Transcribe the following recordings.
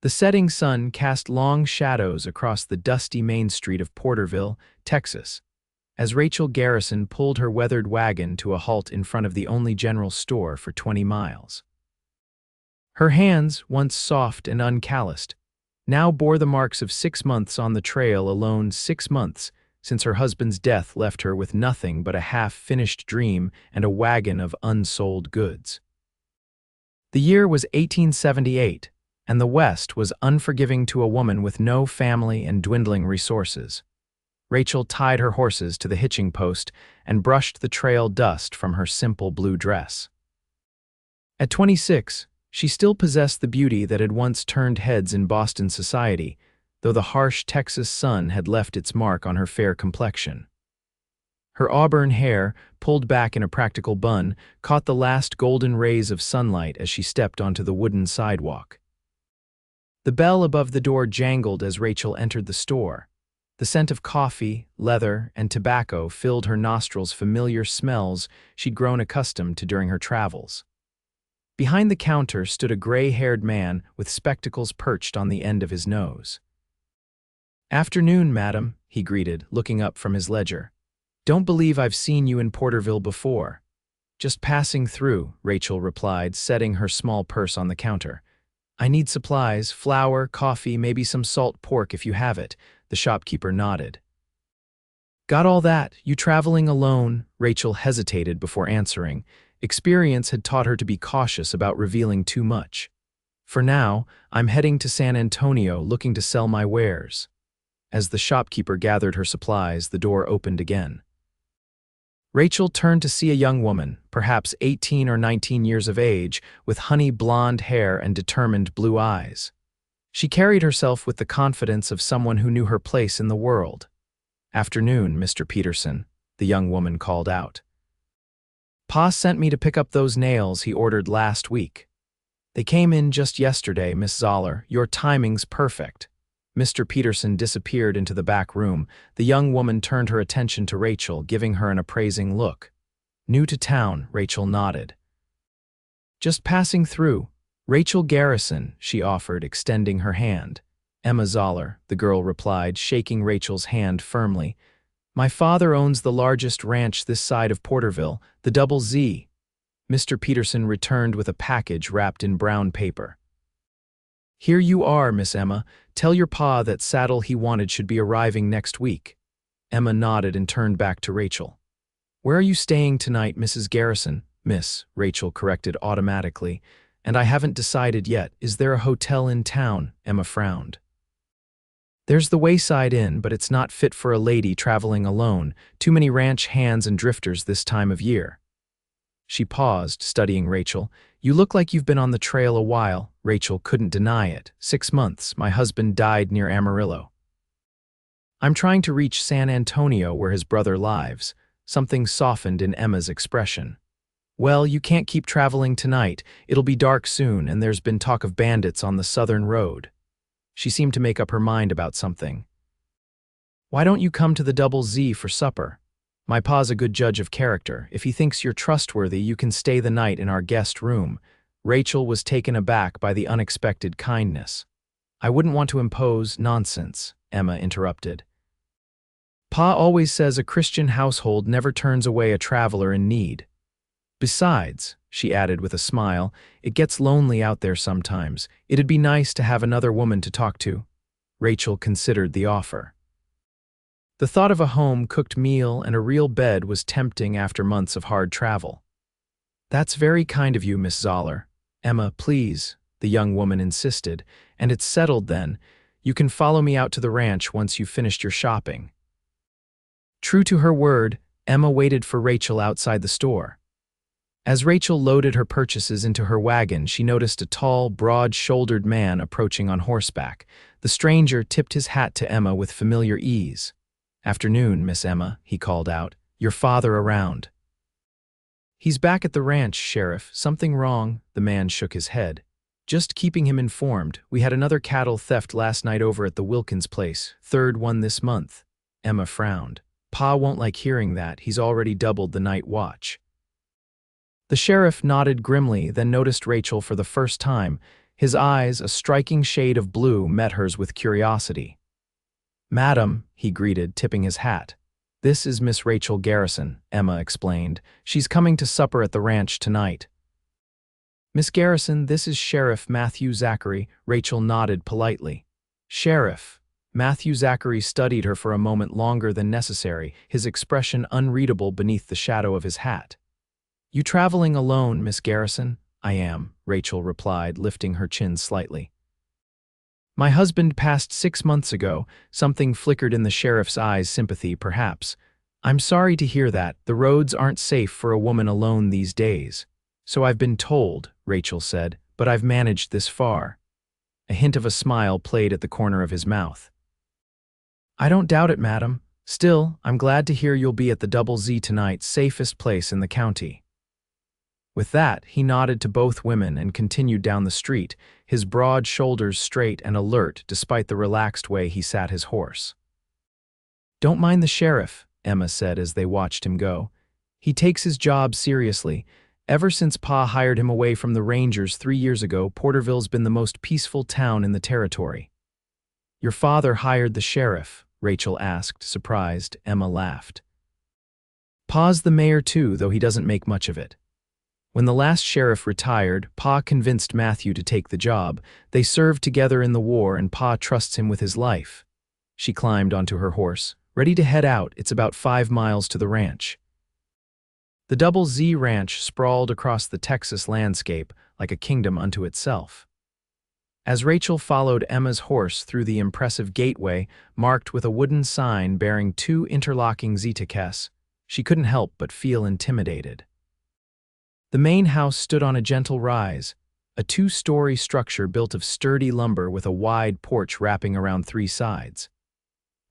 The setting sun cast long shadows across the dusty main street of Porterville, Texas, as Rachel Garrison pulled her weathered wagon to a halt in front of the only general store for 20 miles. Her hands, once soft and uncalloused, now bore the marks of 6 months on the trail alone, 6 months since her husband's death left her with nothing but a half-finished dream and a wagon of unsold goods. The year was 1878, and the West was unforgiving to a woman with no family and dwindling resources. Rachel tied her horses to the hitching post and brushed the trail dust from her simple blue dress. At 26, she still possessed the beauty that had once turned heads in Boston society, though the harsh Texas sun had left its mark on her fair complexion. Her auburn hair, pulled back in a practical bun, caught the last golden rays of sunlight as she stepped onto the wooden sidewalk. The bell above the door jangled as Rachel entered the store. The scent of coffee, leather, and tobacco filled her nostrils, familiar smells she'd grown accustomed to during her travels. Behind the counter stood a gray-haired man with spectacles perched on the end of his nose. "Afternoon, madam," he greeted, looking up from his ledger. "Don't believe I've seen you in Porterville before." "Just passing through," Rachel replied, setting her small purse on the counter. "I need supplies, flour, coffee, maybe some salt pork if you have it." The shopkeeper nodded. "Got all that? You traveling alone?" Rachel hesitated before answering. Experience had taught her to be cautious about revealing too much. "For now, I'm heading to San Antonio looking to sell my wares." As the shopkeeper gathered her supplies, the door opened again. Rachel turned to see a young woman, perhaps 18 or 19 years of age, with honey blonde hair and determined blue eyes. She carried herself with the confidence of someone who knew her place in the world. "Afternoon, Mr. Peterson," the young woman called out. "Pa sent me to pick up those nails he ordered last week. They came in just yesterday, Miss Zoller. Your timing's perfect." Mr. Peterson disappeared into the back room. The young woman turned her attention to Rachel, giving her an appraising look. "New to town," Rachel nodded. "Just passing through. Rachel Garrison," she offered, extending her hand. "Emma Zoller," the girl replied, shaking Rachel's hand firmly. "My father owns the largest ranch this side of Porterville, the Double Z." Mr. Peterson returned with a package wrapped in brown paper. "Here you are, Miss Emma. Tell your pa that saddle he wanted should be arriving next week." Emma nodded and turned back to Rachel. "Where are you staying tonight, Mrs. Garrison?" "Miss," Rachel corrected automatically. "And I haven't decided yet. Is there a hotel in town?" Emma frowned. "There's the Wayside Inn, but it's not fit for a lady traveling alone. Too many ranch hands and drifters this time of year." She paused, studying Rachel. "You look like you've been on the trail a while." Rachel couldn't deny it. 6 months. My husband died near Amarillo. "I'm trying to reach San Antonio where his brother lives." Something softened in Emma's expression. "Well, you can't keep traveling tonight. It'll be dark soon, and there's been talk of bandits on the southern road." She seemed to make up her mind about something. "Why don't you come to the Double Z for supper? My pa's a good judge of character. If he thinks you're trustworthy, you can stay the night in our guest room." Rachel was taken aback by the unexpected kindness. "I wouldn't want to impose." "Nonsense," Emma interrupted. "Pa always says a Christian household never turns away a traveler in need. Besides," she added with a smile, "it gets lonely out there sometimes. It'd be nice to have another woman to talk to." Rachel considered the offer. The thought of a home-cooked meal and a real bed was tempting after months of hard travel. "That's very kind of you, Miss Zoller." "Emma, please," the young woman insisted. "And it's settled then. You can follow me out to the ranch once you've finished your shopping." True to her word, Emma waited for Rachel outside the store. As Rachel loaded her purchases into her wagon, she noticed a tall, broad-shouldered man approaching on horseback. The stranger tipped his hat to Emma with familiar ease. "Afternoon, Miss Emma," he called out. "Your father around?" "He's back at the ranch, Sheriff. Something wrong?" The man shook his head. "Just keeping him informed. We had another cattle theft last night over at the Wilkins place. 3rd one this month." Emma frowned. "Pa won't like hearing that. He's already doubled the night watch." The sheriff nodded grimly, then noticed Rachel for the first time. His eyes, a striking shade of blue, met hers with curiosity. "Madam," he greeted, tipping his hat. "This is Miss Rachel Garrison," Emma explained. "She's coming to supper at the ranch tonight." "Miss Garrison, this is Sheriff Matthew Zachary," Rachel nodded politely. "Sheriff." Matthew Zachary studied her for a moment longer than necessary, his expression unreadable beneath the shadow of his hat. "You traveling alone, Miss Garrison?" "I am," Rachel replied, lifting her chin slightly. "My husband passed 6 months ago." Something flickered in the sheriff's eyes, sympathy, perhaps. "I'm sorry to hear that. The roads aren't safe for a woman alone these days." "So I've been told," Rachel said, "but I've managed this far." A hint of a smile played at the corner of his mouth. "I don't doubt it, madam. Still, I'm glad to hear you'll be at the Double Z tonight, safest place in the county." With that, he nodded to both women and continued down the street, his broad shoulders straight and alert despite the relaxed way he sat his horse. "Don't mind the sheriff," Emma said as they watched him go. "He takes his job seriously. Ever since Pa hired him away from the Rangers 3 years ago, Porterville's been the most peaceful town in the territory." "Your father hired the sheriff?" Rachel asked, surprised. Emma laughed. "Pa's the mayor too, though he doesn't make much of it. When the last sheriff retired, Pa convinced Matthew to take the job. They served together in the war and Pa trusts him with his life." She climbed onto her horse, ready to head out. "It's about 5 miles to the ranch." The Double Z Ranch sprawled across the Texas landscape like a kingdom unto itself. As Rachel followed Emma's horse through the impressive gateway, marked with a wooden sign bearing 2 interlocking Zetakes, she couldn't help but feel intimidated. The main house stood on a gentle rise, a 2-story structure built of sturdy lumber with a wide porch wrapping around 3 sides.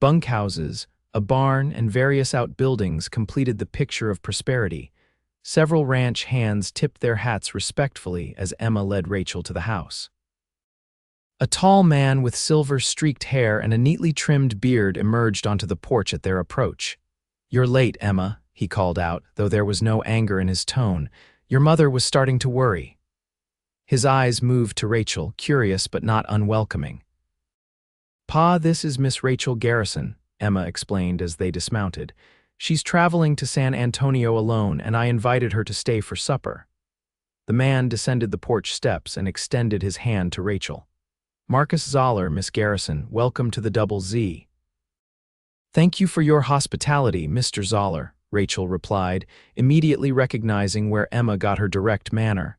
Bunkhouses, a barn, and various outbuildings completed the picture of prosperity. Several ranch hands tipped their hats respectfully as Emma led Rachel to the house. A tall man with silver-streaked hair and a neatly trimmed beard emerged onto the porch at their approach. "You're late, Emma," he called out, though there was no anger in his tone. "Your mother was starting to worry." His eyes moved to Rachel, curious but not unwelcoming. "Pa, this is Miss Rachel Garrison," Emma explained as they dismounted. "She's traveling to San Antonio alone, and I invited her to stay for supper." The man descended the porch steps and extended his hand to Rachel. "Marcus Zoller, Miss Garrison, welcome to the Double Z." "Thank you for your hospitality, Mr. Zoller," Rachel replied, immediately recognizing where Emma got her direct manner.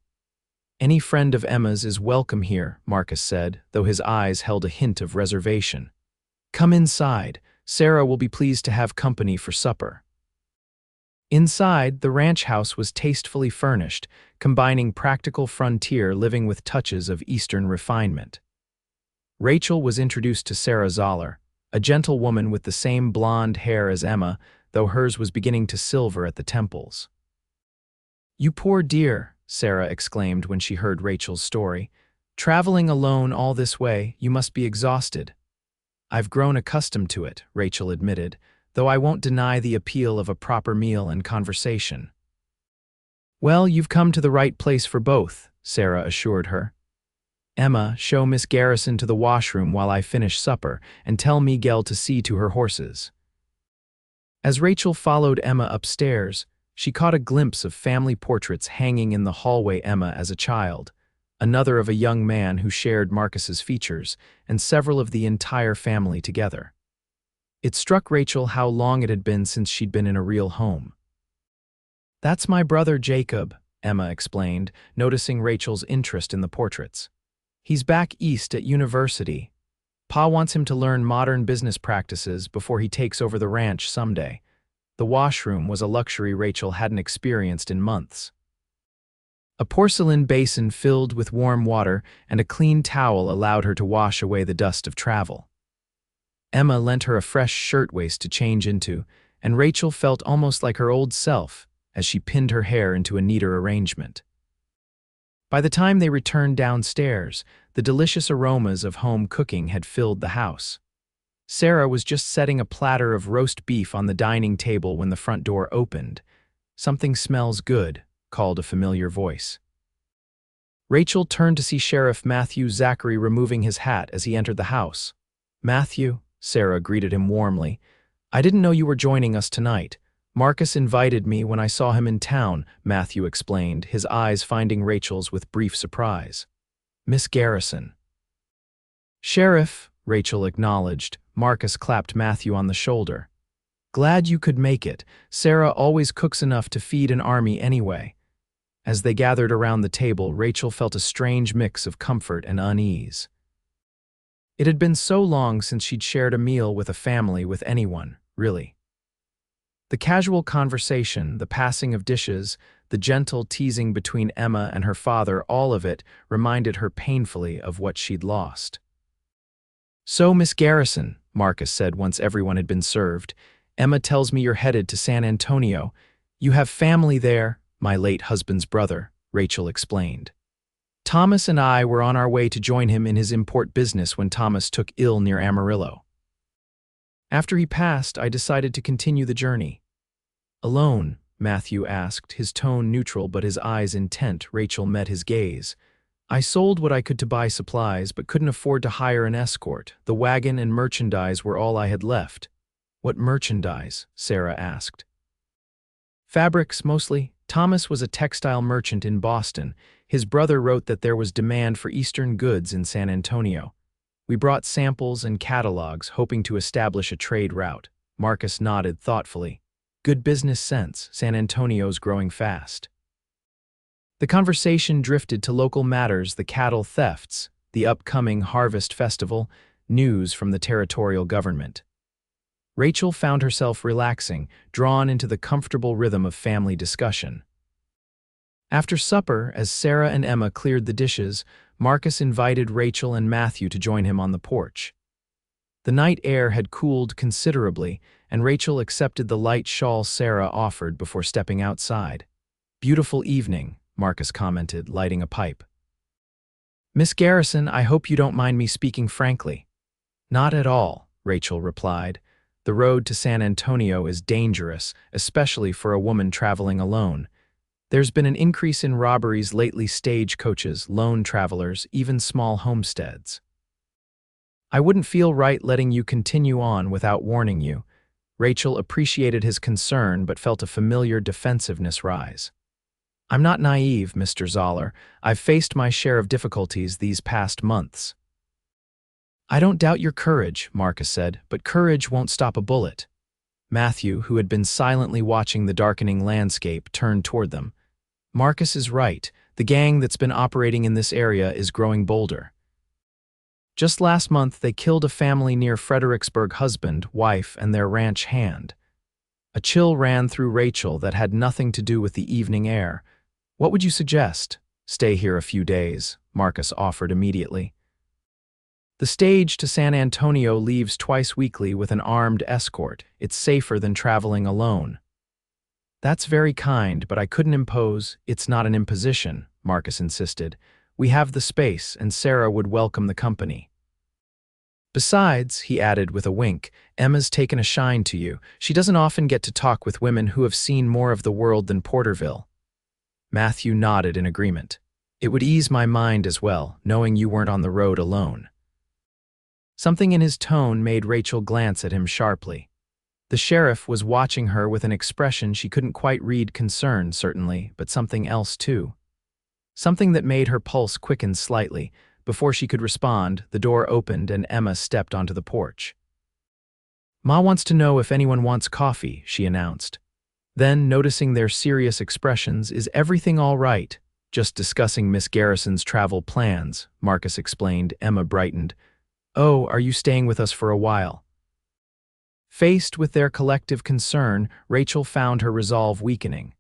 "Any friend of Emma's is welcome here," Marcus said, though his eyes held a hint of reservation. "Come inside. Sarah will be pleased to have company for supper." Inside, the ranch house was tastefully furnished, combining practical frontier living with touches of Eastern refinement. Rachel was introduced to Sarah Zoller, a gentle woman with the same blonde hair as Emma, though hers was beginning to silver at the temples. "You poor dear," Sarah exclaimed when she heard Rachel's story. "Traveling alone all this way, you must be exhausted." "I've grown accustomed to it," Rachel admitted, "though I won't deny the appeal of a proper meal and conversation." "Well, you've come to the right place for both," Sarah assured her. "Emma, show Miss Garrison to the washroom while I finish supper, and tell Miguel to see to her horses." As Rachel followed Emma upstairs, she caught a glimpse of family portraits hanging in the hallway. Emma as a child, another of a young man who shared Marcus's features, and several of the entire family together. It struck Rachel how long it had been since she'd been in a real home. "That's my brother Jacob," Emma explained, noticing Rachel's interest in the portraits. "He's back east at university. Pa wants him to learn modern business practices before he takes over the ranch someday." The washroom was a luxury Rachel hadn't experienced in months. A porcelain basin filled with warm water and a clean towel allowed her to wash away the dust of travel. Emma lent her a fresh shirtwaist to change into, and Rachel felt almost like her old self as she pinned her hair into a neater arrangement. By the time they returned downstairs, the delicious aromas of home cooking had filled the house. Sarah was just setting a platter of roast beef on the dining table when the front door opened. "Something smells good," called a familiar voice. Rachel turned to see Sheriff Matthew Zachary removing his hat as he entered the house. "Matthew," Sarah greeted him warmly, "I didn't know you were joining us tonight. Marcus invited me when I saw him in town," Matthew explained, his eyes finding Rachel's with brief surprise. "Miss Garrison." "Sheriff," Rachel acknowledged. Marcus clapped Matthew on the shoulder. "Glad you could make it. Sarah always cooks enough to feed an army anyway." As they gathered around the table, Rachel felt a strange mix of comfort and unease. It had been so long since she'd shared a meal with a family with anyone, really. The casual conversation, the passing of dishes, the gentle teasing between Emma and her father, all of it reminded her painfully of what she'd lost. "So, Miss Garrison," Marcus said once everyone had been served, "Emma tells me you're headed to San Antonio. You have family there." "My late husband's brother," Rachel explained. "Thomas and I were on our way to join him in his import business when Thomas took ill near Amarillo. After he passed, I decided to continue the journey." "Alone?" Matthew asked, his tone neutral but his eyes intent. Rachel met his gaze. "I sold what I could to buy supplies, but couldn't afford to hire an escort. The wagon and merchandise were all I had left." "What merchandise?" Sarah asked. "Fabrics, mostly. Thomas was a textile merchant in Boston. His brother wrote that there was demand for Eastern goods in San Antonio. We brought samples and catalogs, hoping to establish a trade route." Marcus nodded thoughtfully. "Good business sense. San Antonio's growing fast." The conversation drifted to local matters, the cattle thefts, the upcoming harvest festival, news from the territorial government. Rachel found herself relaxing, drawn into the comfortable rhythm of family discussion. After supper, as Sarah and Emma cleared the dishes, Marcus invited Rachel and Matthew to join him on the porch. The night air had cooled considerably, and Rachel accepted the light shawl Sarah offered before stepping outside. "Beautiful evening," Marcus commented, lighting a pipe. "Miss Garrison, I hope you don't mind me speaking frankly." "Not at all," Rachel replied. "The road to San Antonio is dangerous, especially for a woman traveling alone. There's been an increase in robberies lately, stagecoaches, lone travelers, even small homesteads. I wouldn't feel right letting you continue on without warning you." Rachel appreciated his concern but felt a familiar defensiveness rise. "I'm not naive, Mr. Zoller. I've faced my share of difficulties these past months." "I don't doubt your courage," Marcus said, "but courage won't stop a bullet." Matthew, who had been silently watching the darkening landscape, turned toward them. "Marcus is right. The gang that's been operating in this area is growing bolder. Just last month, they killed a family near Fredericksburg, husband, wife, and their ranch hand." A chill ran through Rachel that had nothing to do with the evening air. "What would you suggest?" "Stay here a few days," Marcus offered immediately. "The stage to San Antonio leaves twice weekly with an armed escort. It's safer than traveling alone." "That's very kind, but I couldn't impose." "It's not an imposition," Marcus insisted. "We have the space, and Sarah would welcome the company. Besides," he added with a wink, "Emma's taken a shine to you. She doesn't often get to talk with women who have seen more of the world than Porterville." Matthew nodded in agreement. "It would ease my mind as well, knowing you weren't on the road alone." Something in his tone made Rachel glance at him sharply. The sheriff was watching her with an expression she couldn't quite read, concern, certainly, but something else too. Something that made her pulse quicken slightly. Before she could respond, the door opened and Emma stepped onto the porch. "Ma wants to know if anyone wants coffee," she announced. Then, noticing their serious expressions, "Is everything all right?" "Just discussing Miss Garrison's travel plans," Marcus explained. Emma brightened. "Oh, are you staying with us for a while?" Faced with their collective concern, Rachel found her resolve weakening.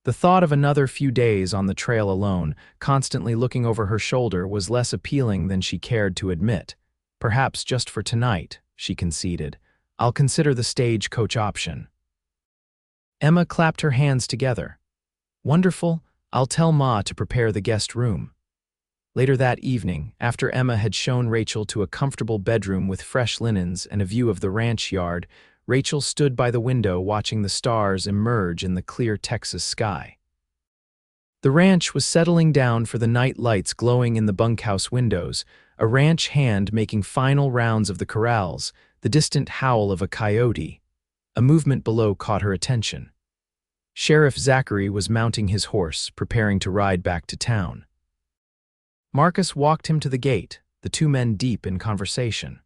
The thought of another few days on the trail alone, constantly looking over her shoulder, was less appealing than she cared to admit. "Perhaps just for tonight," she conceded. "I'll consider the stagecoach option." Emma clapped her hands together. "Wonderful. I'll tell Ma to prepare the guest room." Later that evening, after Emma had shown Rachel to a comfortable bedroom with fresh linens and a view of the ranch yard, Rachel stood by the window watching the stars emerge in the clear Texas sky. The ranch was settling down for the night lights glowing in the bunkhouse windows, a ranch hand making final rounds of the corrals, the distant howl of a coyote. A movement below caught her attention. Sheriff Zachary was mounting his horse, preparing to ride back to town. Marcus walked him to the gate, the two men deep in conversation.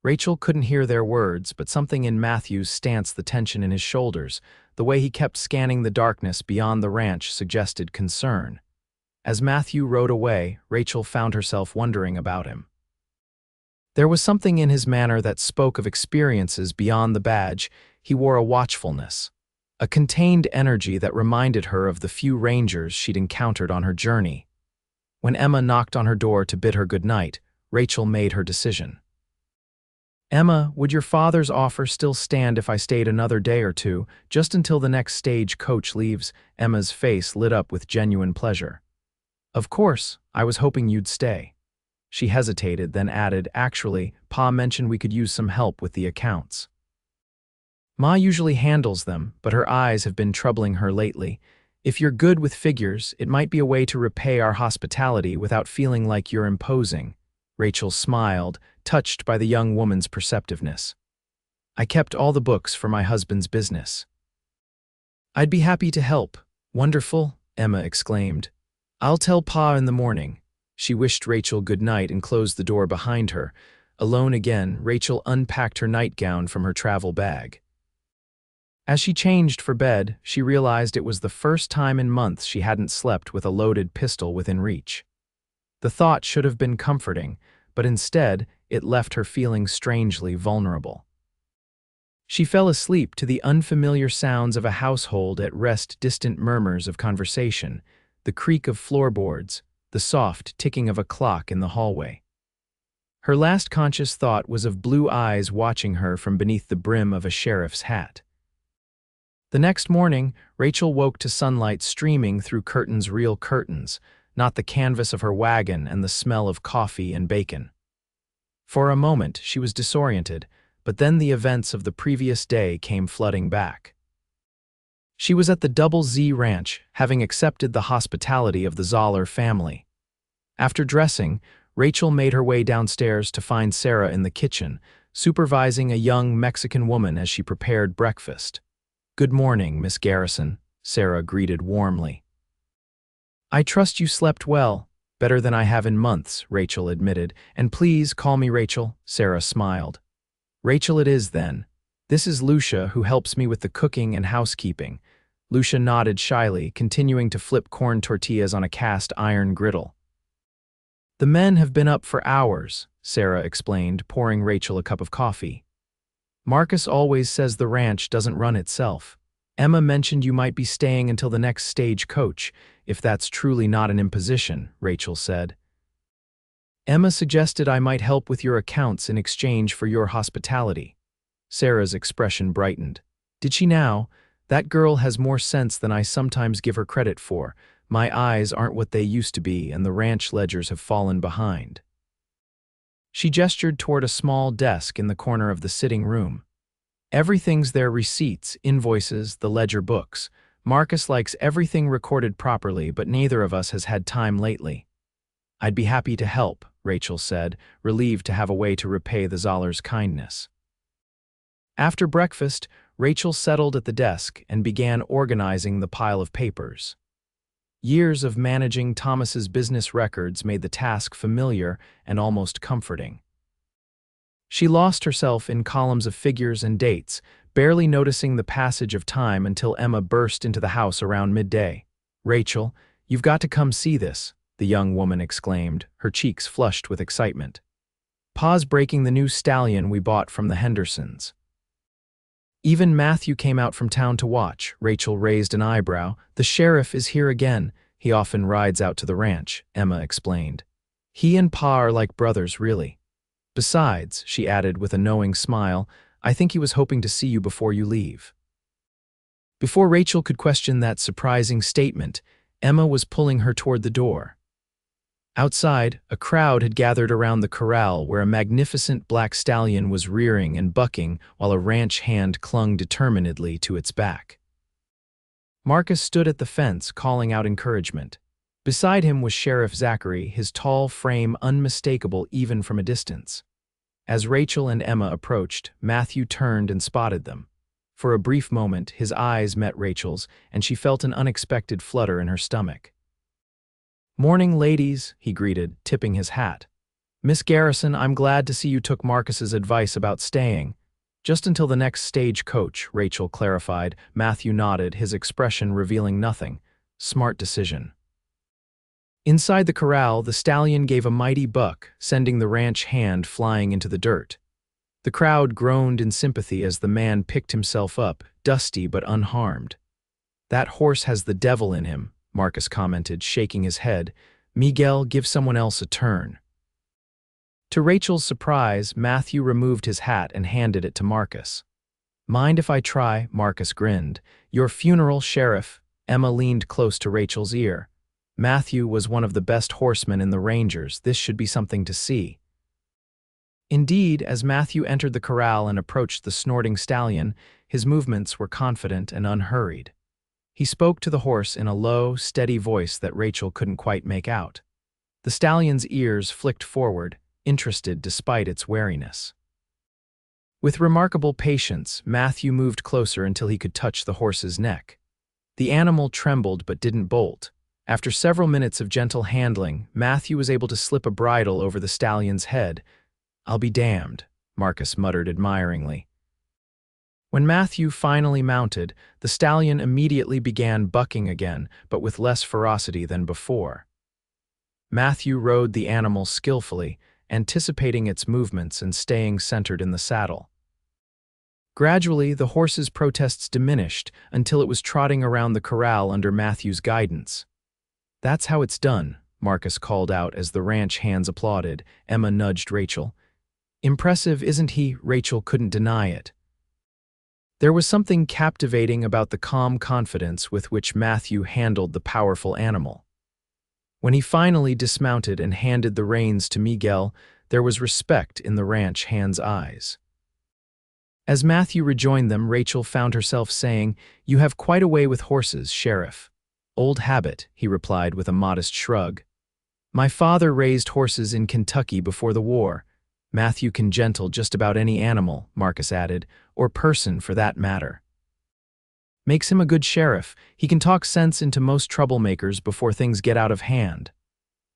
Rachel couldn't hear their words, but something in Matthew's stance, the tension in his shoulders, the way he kept scanning the darkness beyond the ranch suggested concern. As Matthew rode away, Rachel found herself wondering about him. There was something in his manner that spoke of experiences beyond the badge. He wore a watchfulness, a contained energy that reminded her of the few rangers she'd encountered on her journey. When Emma knocked on her door to bid her good night, Rachel made her decision. "Emma, would your father's offer still stand if I stayed another day or two, just until the next stage coach leaves?" Emma's face lit up with genuine pleasure. "Of course, I was hoping you'd stay." She hesitated, then added, "Actually, Pa mentioned we could use some help with the accounts. Ma usually handles them, but her eyes have been troubling her lately. If you're good with figures, it might be a way to repay our hospitality without feeling like you're imposing." Rachel smiled, touched by the young woman's perceptiveness. "I kept all the books for my husband's business." "I'd be happy to help." "Wonderful," Emma exclaimed. "I'll tell Pa in the morning." She wished Rachel good night and closed the door behind her. Alone again, Rachel unpacked her nightgown from her travel bag. As she changed for bed, she realized it was the first time in months she hadn't slept with a loaded pistol within reach. The thought should have been comforting, but instead, it left her feeling strangely vulnerable. She fell asleep to the unfamiliar sounds of a household at rest, distant murmurs of conversation, the creak of floorboards, the soft ticking of a clock in the hallway. Her last conscious thought was of blue eyes watching her from beneath the brim of a sheriff's hat. The next morning, Rachel woke to sunlight streaming through curtains, real curtains, not the canvas of her wagon, and the smell of coffee and bacon. For a moment, she was disoriented, but then the events of the previous day came flooding back. She was at the Double Z Ranch, having accepted the hospitality of the Zoller family. After dressing, Rachel made her way downstairs to find Sarah in the kitchen, supervising a young Mexican woman as she prepared breakfast. "Good morning, Miss Garrison," Sarah greeted warmly. "I trust you slept well." "Better than I have in months," Rachel admitted. "And please call me Rachel," Sarah smiled. "Rachel it is then. This is Lucia, who helps me with the cooking and housekeeping." Lucia nodded shyly, continuing to flip corn tortillas on a cast iron griddle. "The men have been up for hours," Sarah explained, pouring Rachel a cup of coffee. "Marcus always says the ranch doesn't run itself. Emma mentioned you might be staying until the next stage coach, if that's truly not an imposition," Rachel said. "Emma suggested I might help with your accounts in exchange for your hospitality." Sarah's expression brightened. "Did she now? That girl has more sense than I sometimes give her credit for. My eyes aren't what they used to be, and the ranch ledgers have fallen behind." She gestured toward a small desk in the corner of the sitting room. "Everything's there: receipts, invoices, the ledger books. Marcus likes everything recorded properly, but neither of us has had time lately." "I'd be happy to help," Rachel said, relieved to have a way to repay the Zollers' kindness. After breakfast, Rachel settled at the desk and began organizing the pile of papers. Years of managing Thomas's business records made the task familiar and almost comforting. She lost herself in columns of figures and dates, barely noticing the passage of time until Emma burst into the house around midday. "Rachel, you've got to come see this," the young woman exclaimed, her cheeks flushed with excitement. "Pa's breaking the new stallion we bought from the Hendersons." "Even Matthew came out from town to watch." Rachel raised an eyebrow. "The sheriff is here again. He often rides out to the ranch," Emma explained. "He and Pa are like brothers, really. Besides," she added with a knowing smile, "I think he was hoping to see you before you leave." Before Rachel could question that surprising statement, Emma was pulling her toward the door. Outside, a crowd had gathered around the corral where a magnificent black stallion was rearing and bucking while a ranch hand clung determinedly to its back. Marcus stood at the fence, calling out encouragement. Beside him was Sheriff Zachary, his tall frame unmistakable even from a distance. As Rachel and Emma approached, Matthew turned and spotted them. For a brief moment, his eyes met Rachel's, and she felt an unexpected flutter in her stomach. "Morning, ladies," he greeted, tipping his hat. "Miss Garrison, I'm glad to see you took Marcus's advice about staying." "Just until the next stage coach," Rachel clarified. Matthew nodded, his expression revealing nothing. Smart decision. Inside the corral, the stallion gave a mighty buck, sending the ranch hand flying into the dirt. The crowd groaned in sympathy as the man picked himself up, dusty but unharmed. "That horse has the devil in him," Marcus commented, shaking his head. "Miguel, give someone else a turn." To Rachel's surprise, Matthew removed his hat and handed it to Marcus. "Mind if I try?" Marcus grinned. "Your funeral, Sheriff." Emma leaned close to Rachel's ear. Matthew was one of the best horsemen in the Rangers. This should be something to see. Indeed, as Matthew entered the corral and approached the snorting stallion, his movements were confident and unhurried. He spoke to the horse in a low, steady voice that Rachel couldn't quite make out. The stallion's ears flicked forward, interested despite its wariness. With remarkable patience, Matthew moved closer until he could touch the horse's neck. The animal trembled but didn't bolt. After several minutes of gentle handling, Matthew was able to slip a bridle over the stallion's head. "I'll be damned," Marcus muttered admiringly. When Matthew finally mounted, the stallion immediately began bucking again, but with less ferocity than before. Matthew rode the animal skillfully, anticipating its movements and staying centered in the saddle. Gradually, the horse's protests diminished until it was trotting around the corral under Matthew's guidance. "That's how it's done," Marcus called out as the ranch hands applauded. Emma nudged Rachel. "Impressive, isn't he?" Rachel couldn't deny it. There was something captivating about the calm confidence with which Matthew handled the powerful animal. When he finally dismounted and handed the reins to Miguel, there was respect in the ranch hand's eyes. As Matthew rejoined them, Rachel found herself saying, "You have quite a way with horses, Sheriff." "Old habit," he replied with a modest shrug. "My father raised horses in Kentucky before the war." "Matthew can gentle just about any animal," Marcus added, "or person for that matter. Makes him a good sheriff. He can talk sense into most troublemakers before things get out of hand."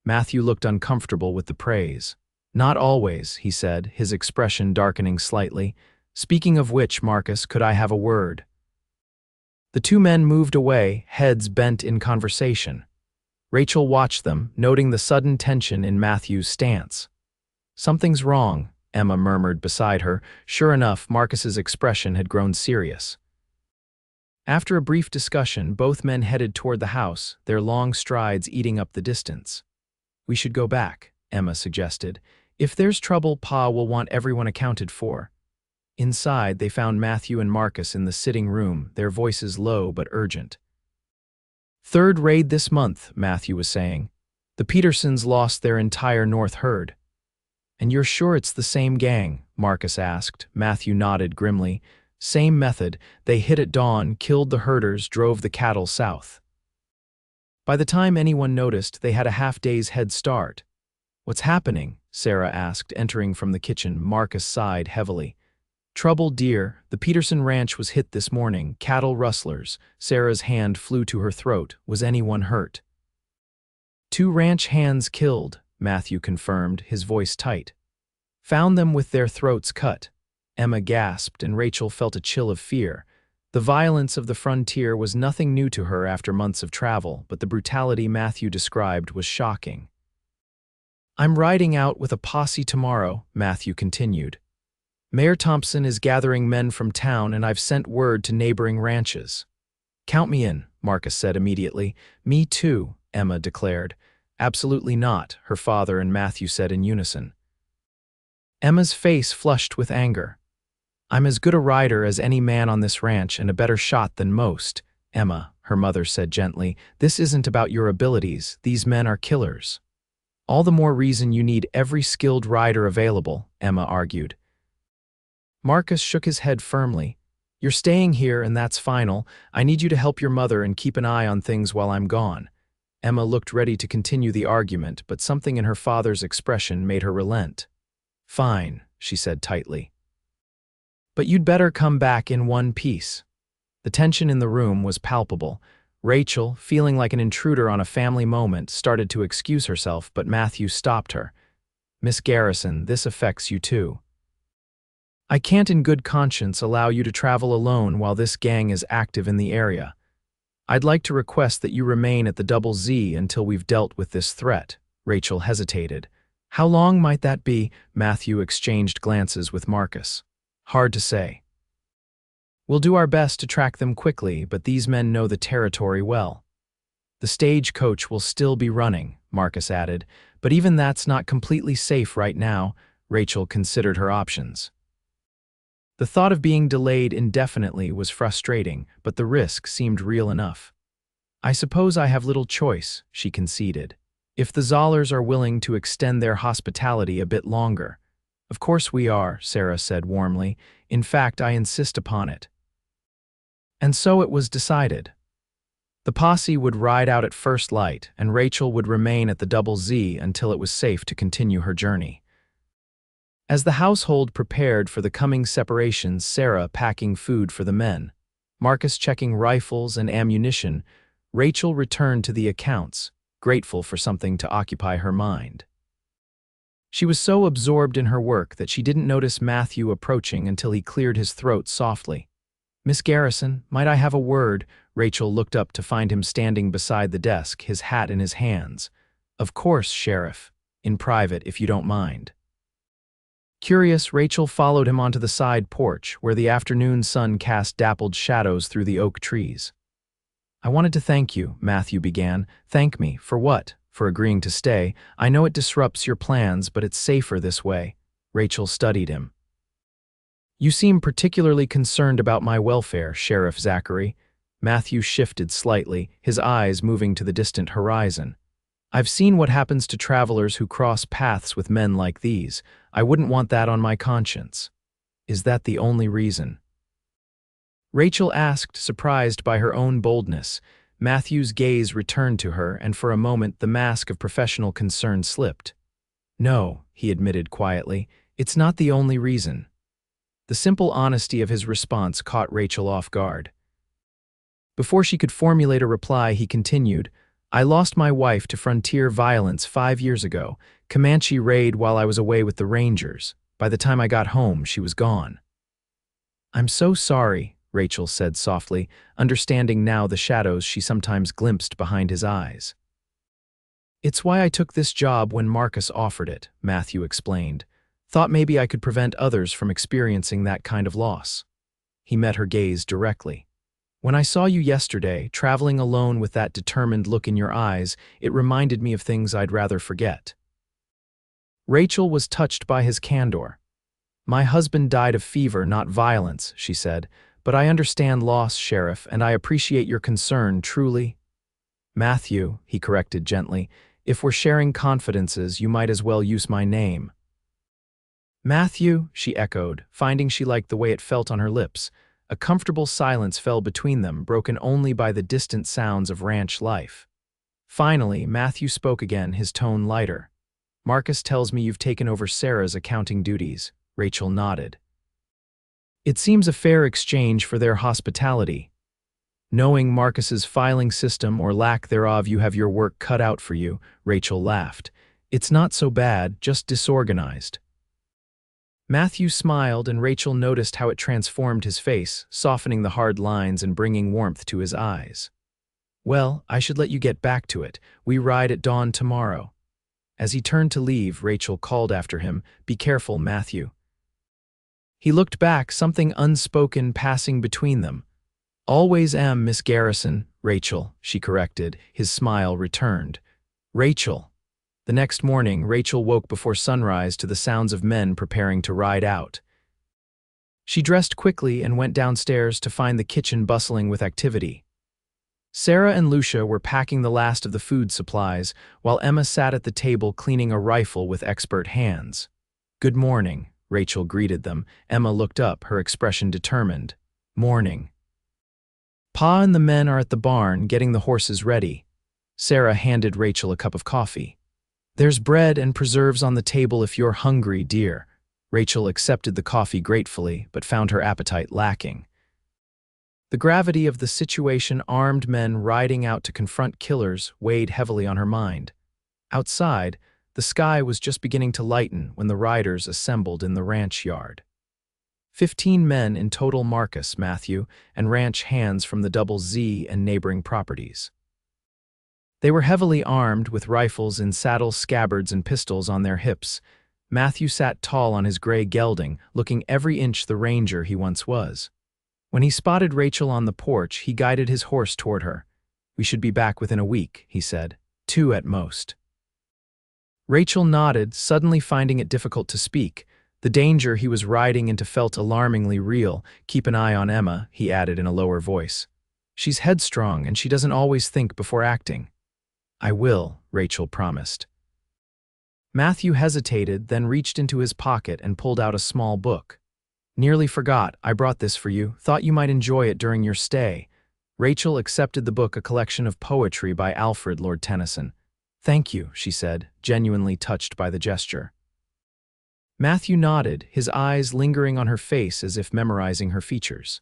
Matthew looked uncomfortable with the praise. "Not always," he said, his expression darkening slightly. "Speaking of which, Marcus, could I have a word?" The two men moved away, heads bent in conversation. Rachel watched them, noting the sudden tension in Matthew's stance. "Something's wrong," Emma murmured beside her. Sure enough, Marcus's expression had grown serious. After a brief discussion, both men headed toward the house, their long strides eating up the distance. "We should go back," Emma suggested. "If there's trouble, Pa will want everyone accounted for." Inside, they found Matthew and Marcus in the sitting room, their voices low but urgent. "Third raid this month," Matthew was saying. "The Petersons lost their entire north herd." "And you're sure it's the same gang?" Marcus asked. Matthew nodded grimly. "Same method. They hit at dawn, killed the herders, drove the cattle south." By the time anyone noticed, they had a half-day's head start. "What's happening?" Sarah asked, entering from the kitchen. Marcus sighed heavily. "Trouble, dear. The Peterson ranch was hit this morning. Cattle rustlers." Sarah's hand flew to her throat. "Was anyone hurt?" "2 ranch hands killed," Matthew confirmed, his voice tight. "Found them with their throats cut." Emma gasped, and Rachel felt a chill of fear. The violence of the frontier was nothing new to her after months of travel, but the brutality Matthew described was shocking. "I'm riding out with a posse tomorrow," Matthew continued. "Mayor Thompson is gathering men from town, and I've sent word to neighboring ranches." "Count me in," Marcus said immediately. "Me too," Emma declared. "Absolutely not," her father and Matthew said in unison. Emma's face flushed with anger. "I'm as good a rider as any man on this ranch and a better shot than most." "Emma," her mother said gently, "this isn't about your abilities. These men are killers." "All the more reason you need every skilled rider available," Emma argued. Marcus shook his head firmly. You're staying here and that's final. I need you to help your mother and keep an eye on things while I'm gone." Emma looked ready to continue the argument, but something in her father's expression made her relent. "Fine," she said tightly. "But you'd better come back in one piece." The tension in the room was palpable. Rachel, feeling like an intruder on a family moment, started to excuse herself, but Matthew stopped her. "Miss Garrison, this affects you too. I can't in good conscience allow you to travel alone while this gang is active in the area. I'd like to request that you remain at the Double Z until we've dealt with this threat." Rachel hesitated. "How long might that be?" Matthew exchanged glances with Marcus. "Hard to say. We'll do our best to track them quickly, but these men know the territory well." "The stagecoach will still be running," Marcus added, "but even that's not completely safe right now." Rachel considered her options. The thought of being delayed indefinitely was frustrating, but the risk seemed real enough. "I suppose I have little choice," she conceded. "If the Zollers are willing to extend their hospitality a bit longer." "Of course we are," Sarah said warmly. "In fact, I insist upon it." And so it was decided. The posse would ride out at first light, and Rachel would remain at the Double Z until it was safe to continue her journey. As the household prepared for the coming separations, Sarah packing food for the men, Marcus checking rifles and ammunition, Rachel returned to the accounts, grateful for something to occupy her mind. She was so absorbed in her work that she didn't notice Matthew approaching until he cleared his throat softly. "Miss Garrison, might I have a word?" Rachel looked up to find him standing beside the desk, his hat in his hands. "Of course, Sheriff. In private, if you don't mind." Curious, Rachel followed him onto the side porch, where the afternoon sun cast dappled shadows through the oak trees. "I wanted to thank you," Matthew began. "Thank me, for what?" "For agreeing to stay. I know it disrupts your plans, but it's safer this way." Rachel studied him. "You seem particularly concerned about my welfare, Sheriff Zachary." Matthew shifted slightly, his eyes moving to the distant horizon. "I've seen what happens to travelers who cross paths with men like these. I wouldn't want that on my conscience." "Is that the only reason?" Rachel asked, surprised by her own boldness. Matthew's gaze returned to her, and for a moment the mask of professional concern slipped. "No," he admitted quietly, "it's not the only reason." The simple honesty of his response caught Rachel off guard. Before she could formulate a reply, he continued, "I lost my wife to frontier violence 5 years ago, Comanche raid while I was away with the Rangers. By the time I got home, she was gone." "I'm so sorry," Rachel said softly, understanding now the shadows she sometimes glimpsed behind his eyes. "It's why I took this job when Marcus offered it," Matthew explained. "Thought maybe I could prevent others from experiencing that kind of loss." He met her gaze directly. "When I saw you yesterday, traveling alone with that determined look in your eyes, it reminded me of things I'd rather forget." Rachel was touched by his candor. "My husband died of fever, not violence," she said, "but I understand loss, Sheriff, and I appreciate your concern, truly." "Matthew," he corrected gently, "if we're sharing confidences, you might as well use my name." "Matthew," she echoed, finding she liked the way it felt on her lips. A comfortable silence fell between them, broken only by the distant sounds of ranch life. Finally, Matthew spoke again, his tone lighter. "Marcus tells me you've taken over Sarah's accounting duties." Rachel nodded. "It seems a fair exchange for their hospitality. Knowing Marcus's filing system or lack thereof, you have your work cut out for you." Rachel laughed. "It's not so bad, just disorganized." Matthew smiled, and Rachel noticed how it transformed his face, softening the hard lines and bringing warmth to his eyes. "Well, I should let you get back to it. We ride at dawn tomorrow." As he turned to leave, Rachel called after him, "Be careful, Matthew." He looked back, something unspoken passing between them. "Always am, Miss Garrison." "Rachel," she corrected. His smile returned. "Rachel." The next morning, Rachel woke before sunrise to the sounds of men preparing to ride out. She dressed quickly and went downstairs to find the kitchen bustling with activity. Sarah and Lucia were packing the last of the food supplies, while Emma sat at the table cleaning a rifle with expert hands. "Good morning," Rachel greeted them. Emma looked up, her expression determined. Morning. Pa and the men are at the barn getting the horses ready. Sarah handed Rachel a cup of coffee. There's bread and preserves on the table if you're hungry, dear. Rachel accepted the coffee gratefully, but found her appetite lacking. The gravity of the situation, armed men riding out to confront killers, weighed heavily on her mind. Outside, the sky was just beginning to lighten when the riders assembled in the ranch yard. 15 men in total, Marcus, Matthew, and ranch hands from the Double Z and neighboring properties. They were heavily armed with rifles in saddles, scabbards, and pistols on their hips. Matthew sat tall on his gray gelding, looking every inch the ranger he once was. When he spotted Rachel on the porch, he guided his horse toward her. "We should be back within a week," he said. 2 at most. Rachel nodded, suddenly finding it difficult to speak. The danger he was riding into felt alarmingly real. "Keep an eye on Emma," he added in a lower voice. "She's headstrong and she doesn't always think before acting." "I will," Rachel promised. Matthew hesitated, then reached into his pocket and pulled out a small book. "Nearly forgot, I brought this for you. Thought you might enjoy it during your stay." Rachel accepted the book, a collection of poetry by Alfred Lord Tennyson. "Thank you," she said, genuinely touched by the gesture. Matthew nodded, his eyes lingering on her face as if memorizing her features.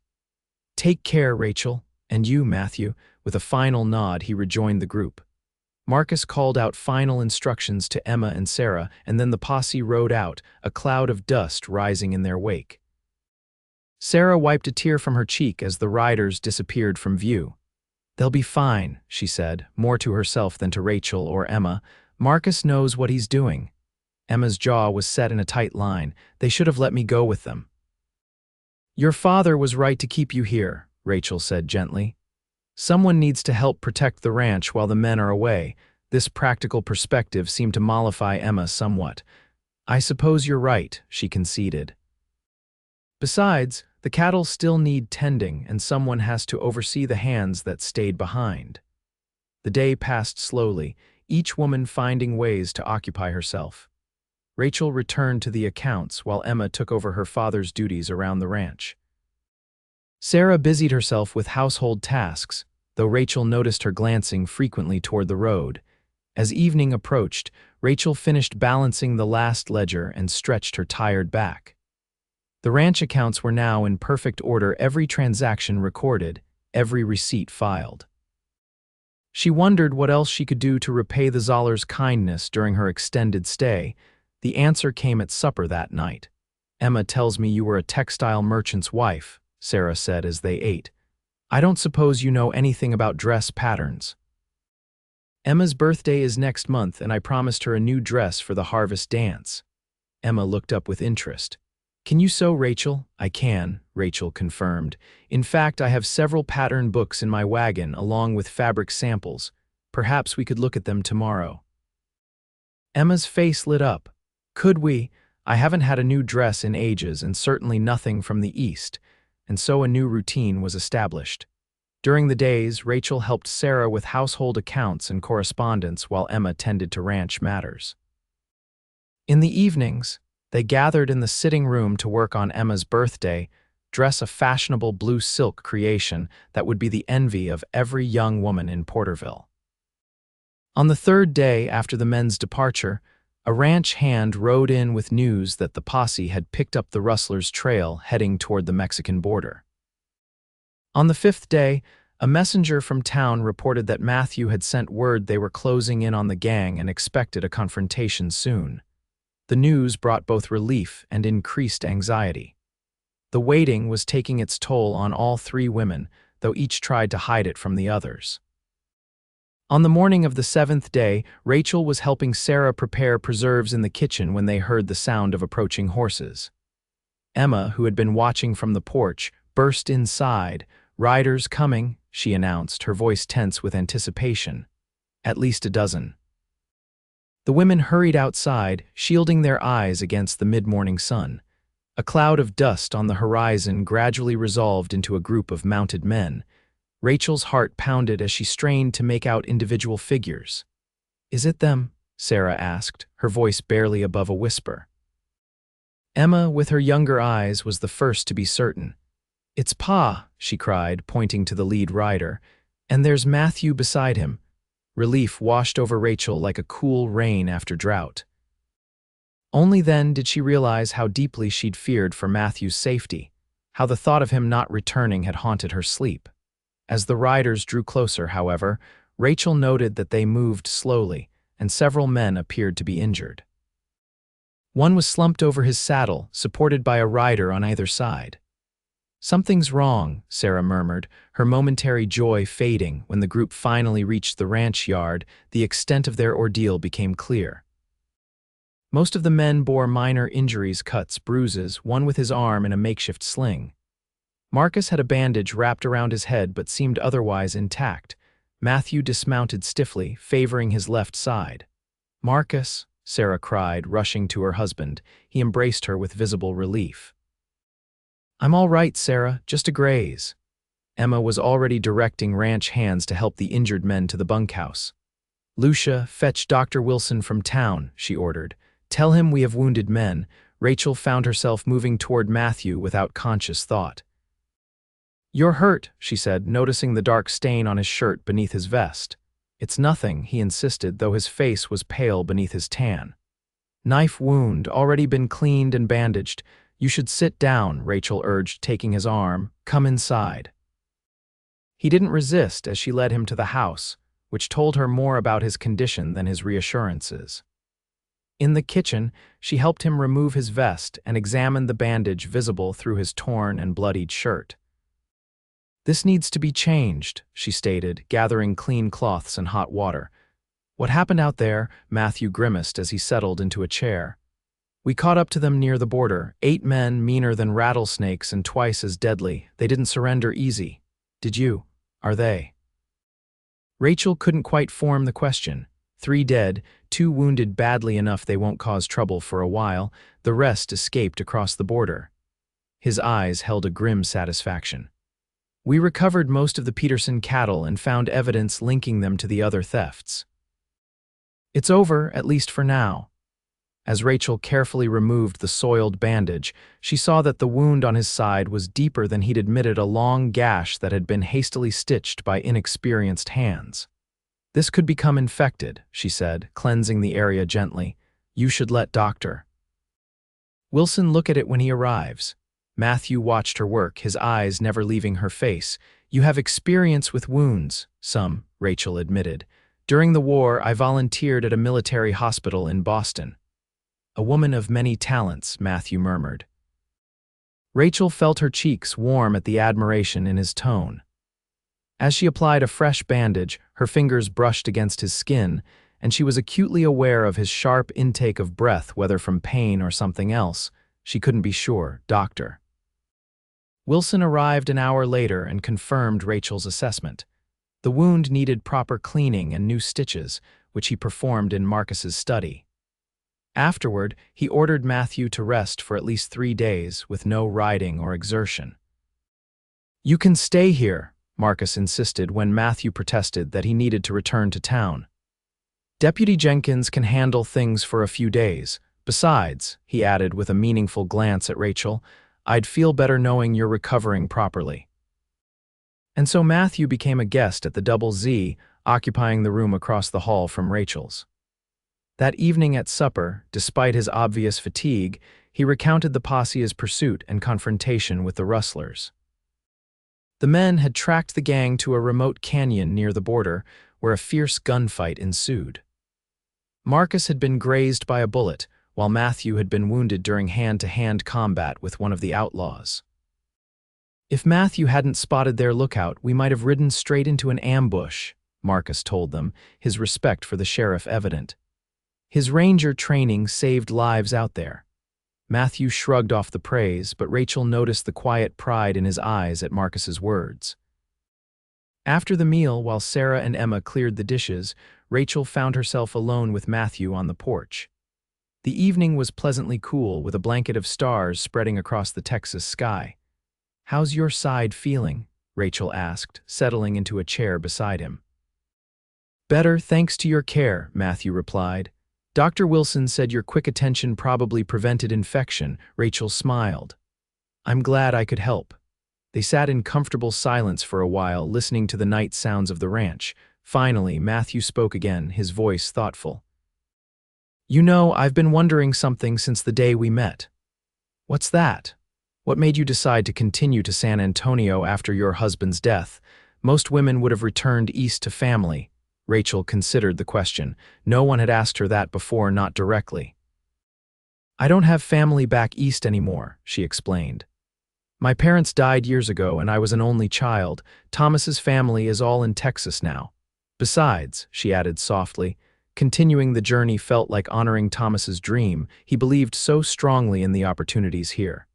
"Take care, Rachel. And you, Matthew." With a final nod, he rejoined the group. Marcus called out final instructions to Emma and Sarah, and then the posse rode out, a cloud of dust rising in their wake. Sarah wiped a tear from her cheek as the riders disappeared from view. "They'll be fine," she said, more to herself than to Rachel or Emma. "Marcus knows what he's doing." Emma's jaw was set in a tight line. "They should have let me go with them." "Your father was right to keep you here," Rachel said gently. "Someone needs to help protect the ranch while the men are away." This practical perspective seemed to mollify Emma somewhat. "I suppose you're right," she conceded. "Besides, the cattle still need tending, and someone has to oversee the hands that stayed behind." The day passed slowly, each woman finding ways to occupy herself. Rachel returned to the accounts while Emma took over her father's duties around the ranch. Sarah busied herself with household tasks, though Rachel noticed her glancing frequently toward the road. As evening approached, Rachel finished balancing the last ledger and stretched her tired back. The ranch accounts were now in perfect order, every transaction recorded, every receipt filed. She wondered what else she could do to repay the Zollers' kindness during her extended stay. The answer came at supper that night. "Emma tells me you were a textile merchant's wife," Sarah said as they ate. "I don't suppose you know anything about dress patterns." "Emma's birthday is next month, and I promised her a new dress for the harvest dance." Emma looked up with interest. "Can you sew, Rachel?" "I can," Rachel confirmed. "In fact, I have several pattern books in my wagon, along with fabric samples. Perhaps we could look at them tomorrow." Emma's face lit up. "Could we? I haven't had a new dress in ages, and certainly nothing from the East." And so a new routine was established. During the days, Rachel helped Sarah with household accounts and correspondence while Emma tended to ranch matters. In the evenings, they gathered in the sitting room to work on Emma's birthday, dress a fashionable blue silk creation that would be the envy of every young woman in Porterville. On the third day after the men's departure, a ranch hand rode in with news that the posse had picked up the rustlers' trail heading toward the Mexican border. On the fifth day, a messenger from town reported that Matthew had sent word they were closing in on the gang and expected a confrontation soon. The news brought both relief and increased anxiety. The waiting was taking its toll on all 3 women, though each tried to hide it from the others. On the morning of the 7th day, Rachel was helping Sarah prepare preserves in the kitchen when they heard the sound of approaching horses. Emma, who had been watching from the porch, burst inside. "Riders coming," she announced, her voice tense with anticipation. "At least a dozen." The women hurried outside, shielding their eyes against the mid-morning sun. A cloud of dust on the horizon gradually resolved into a group of mounted men. Rachel's heart pounded as she strained to make out individual figures. "Is it them?" Sarah asked, her voice barely above a whisper. Emma, with her younger eyes, was the first to be certain. "It's Pa," she cried, pointing to the lead rider, "and there's Matthew beside him." Relief washed over Rachel like a cool rain after drought. Only then did she realize how deeply she'd feared for Matthew's safety, how the thought of him not returning had haunted her sleep. As the riders drew closer, however, Rachel noted that they moved slowly, and several men appeared to be injured. One was slumped over his saddle, supported by a rider on either side. "Something's wrong," Sarah murmured, her momentary joy fading when the group finally reached the ranch yard. The extent of their ordeal became clear. Most of the men bore minor injuries, cuts, bruises, one with his arm in a makeshift sling. Marcus had a bandage wrapped around his head but seemed otherwise intact. Matthew dismounted stiffly, favoring his left side. "Marcus," Sarah cried, rushing to her husband. He embraced her with visible relief. "I'm all right, Sarah, just a graze." Emma was already directing ranch hands to help the injured men to the bunkhouse. "Lucia, fetch Dr. Wilson from town," she ordered. "Tell him we have wounded men." Rachel found herself moving toward Matthew without conscious thought. "You're hurt," she said, noticing the dark stain on his shirt beneath his vest. "It's nothing," he insisted, though his face was pale beneath his tan. "Knife wound, already been cleaned and bandaged. You should sit down," Rachel urged, taking his arm. "Come inside." He didn't resist as she led him to the house, which told her more about his condition than his reassurances. In the kitchen, she helped him remove his vest and examined the bandage visible through his torn and bloodied shirt. "This needs to be changed," she stated, gathering clean cloths and hot water. "What happened out there?" Matthew grimaced as he settled into a chair. "We caught up to them near the border. 8 men, meaner than rattlesnakes and twice as deadly. They didn't surrender easy. Did you? Are they?" Rachel couldn't quite form the question. 3 dead, 2 wounded badly enough they won't cause trouble for a while. The rest escaped across the border. His eyes held a grim satisfaction. "We recovered most of the Peterson cattle and found evidence linking them to the other thefts. It's over, at least for now." As Rachel carefully removed the soiled bandage, she saw that the wound on his side was deeper than he'd admitted, a long gash that had been hastily stitched by inexperienced hands. "This could become infected," she said, cleansing the area gently. "You should let Dr. Wilson look at it when he arrives." Matthew watched her work, his eyes never leaving her face. "You have experience with wounds." "Some," Rachel admitted. "During the war, I volunteered at a military hospital in Boston." "A woman of many talents," Matthew murmured. Rachel felt her cheeks warm at the admiration in his tone. As she applied a fresh bandage, her fingers brushed against his skin, and she was acutely aware of his sharp intake of breath, whether from pain or something else. She couldn't be sure. "Dr. Wilson arrived an hour later and confirmed Rachel's assessment. The wound needed proper cleaning and new stitches, which he performed in Marcus's study. Afterward, he ordered Matthew to rest for at least 3 days, with no riding or exertion. "You can stay here," Marcus insisted when Matthew protested that he needed to return to town. "Deputy Jenkins can handle things for a few days. Besides," he added with a meaningful glance at Rachel, "I'd feel better knowing you're recovering properly." And so Matthew became a guest at the Double Z, occupying the room across the hall from Rachel's. That evening at supper, despite his obvious fatigue, he recounted the posse's pursuit and confrontation with the rustlers. The men had tracked the gang to a remote canyon near the border, where a fierce gunfight ensued. Marcus had been grazed by a bullet, while Matthew had been wounded during hand-to-hand combat with one of the outlaws. "If Matthew hadn't spotted their lookout, we might have ridden straight into an ambush," Marcus told them, his respect for the sheriff evident. "His ranger training saved lives out there." Matthew shrugged off the praise, but Rachel noticed the quiet pride in his eyes at Marcus's words. After the meal, while Sarah and Emma cleared the dishes, Rachel found herself alone with Matthew on the porch. The evening was pleasantly cool, with a blanket of stars spreading across the Texas sky. "How's your side feeling?" Rachel asked, settling into a chair beside him. "Better, thanks to your care," Matthew replied. "Dr. Wilson said your quick attention probably prevented infection." Rachel smiled. "I'm glad I could help." They sat in comfortable silence for a while, listening to the night sounds of the ranch. Finally, Matthew spoke again, his voice thoughtful. "You know, I've been wondering something since the day we met." "What's that? What made you decide to continue to San Antonio after your husband's death? Most women would have returned east to family." Rachel considered the question. No one had asked her that before, not directly. "I don't have family back east anymore," she explained. "My parents died years ago and I was an only child. Thomas's family is all in Texas now. Besides," she added softly, continuing the journey felt like honoring Thomas's dream. He believed so strongly in the opportunities here.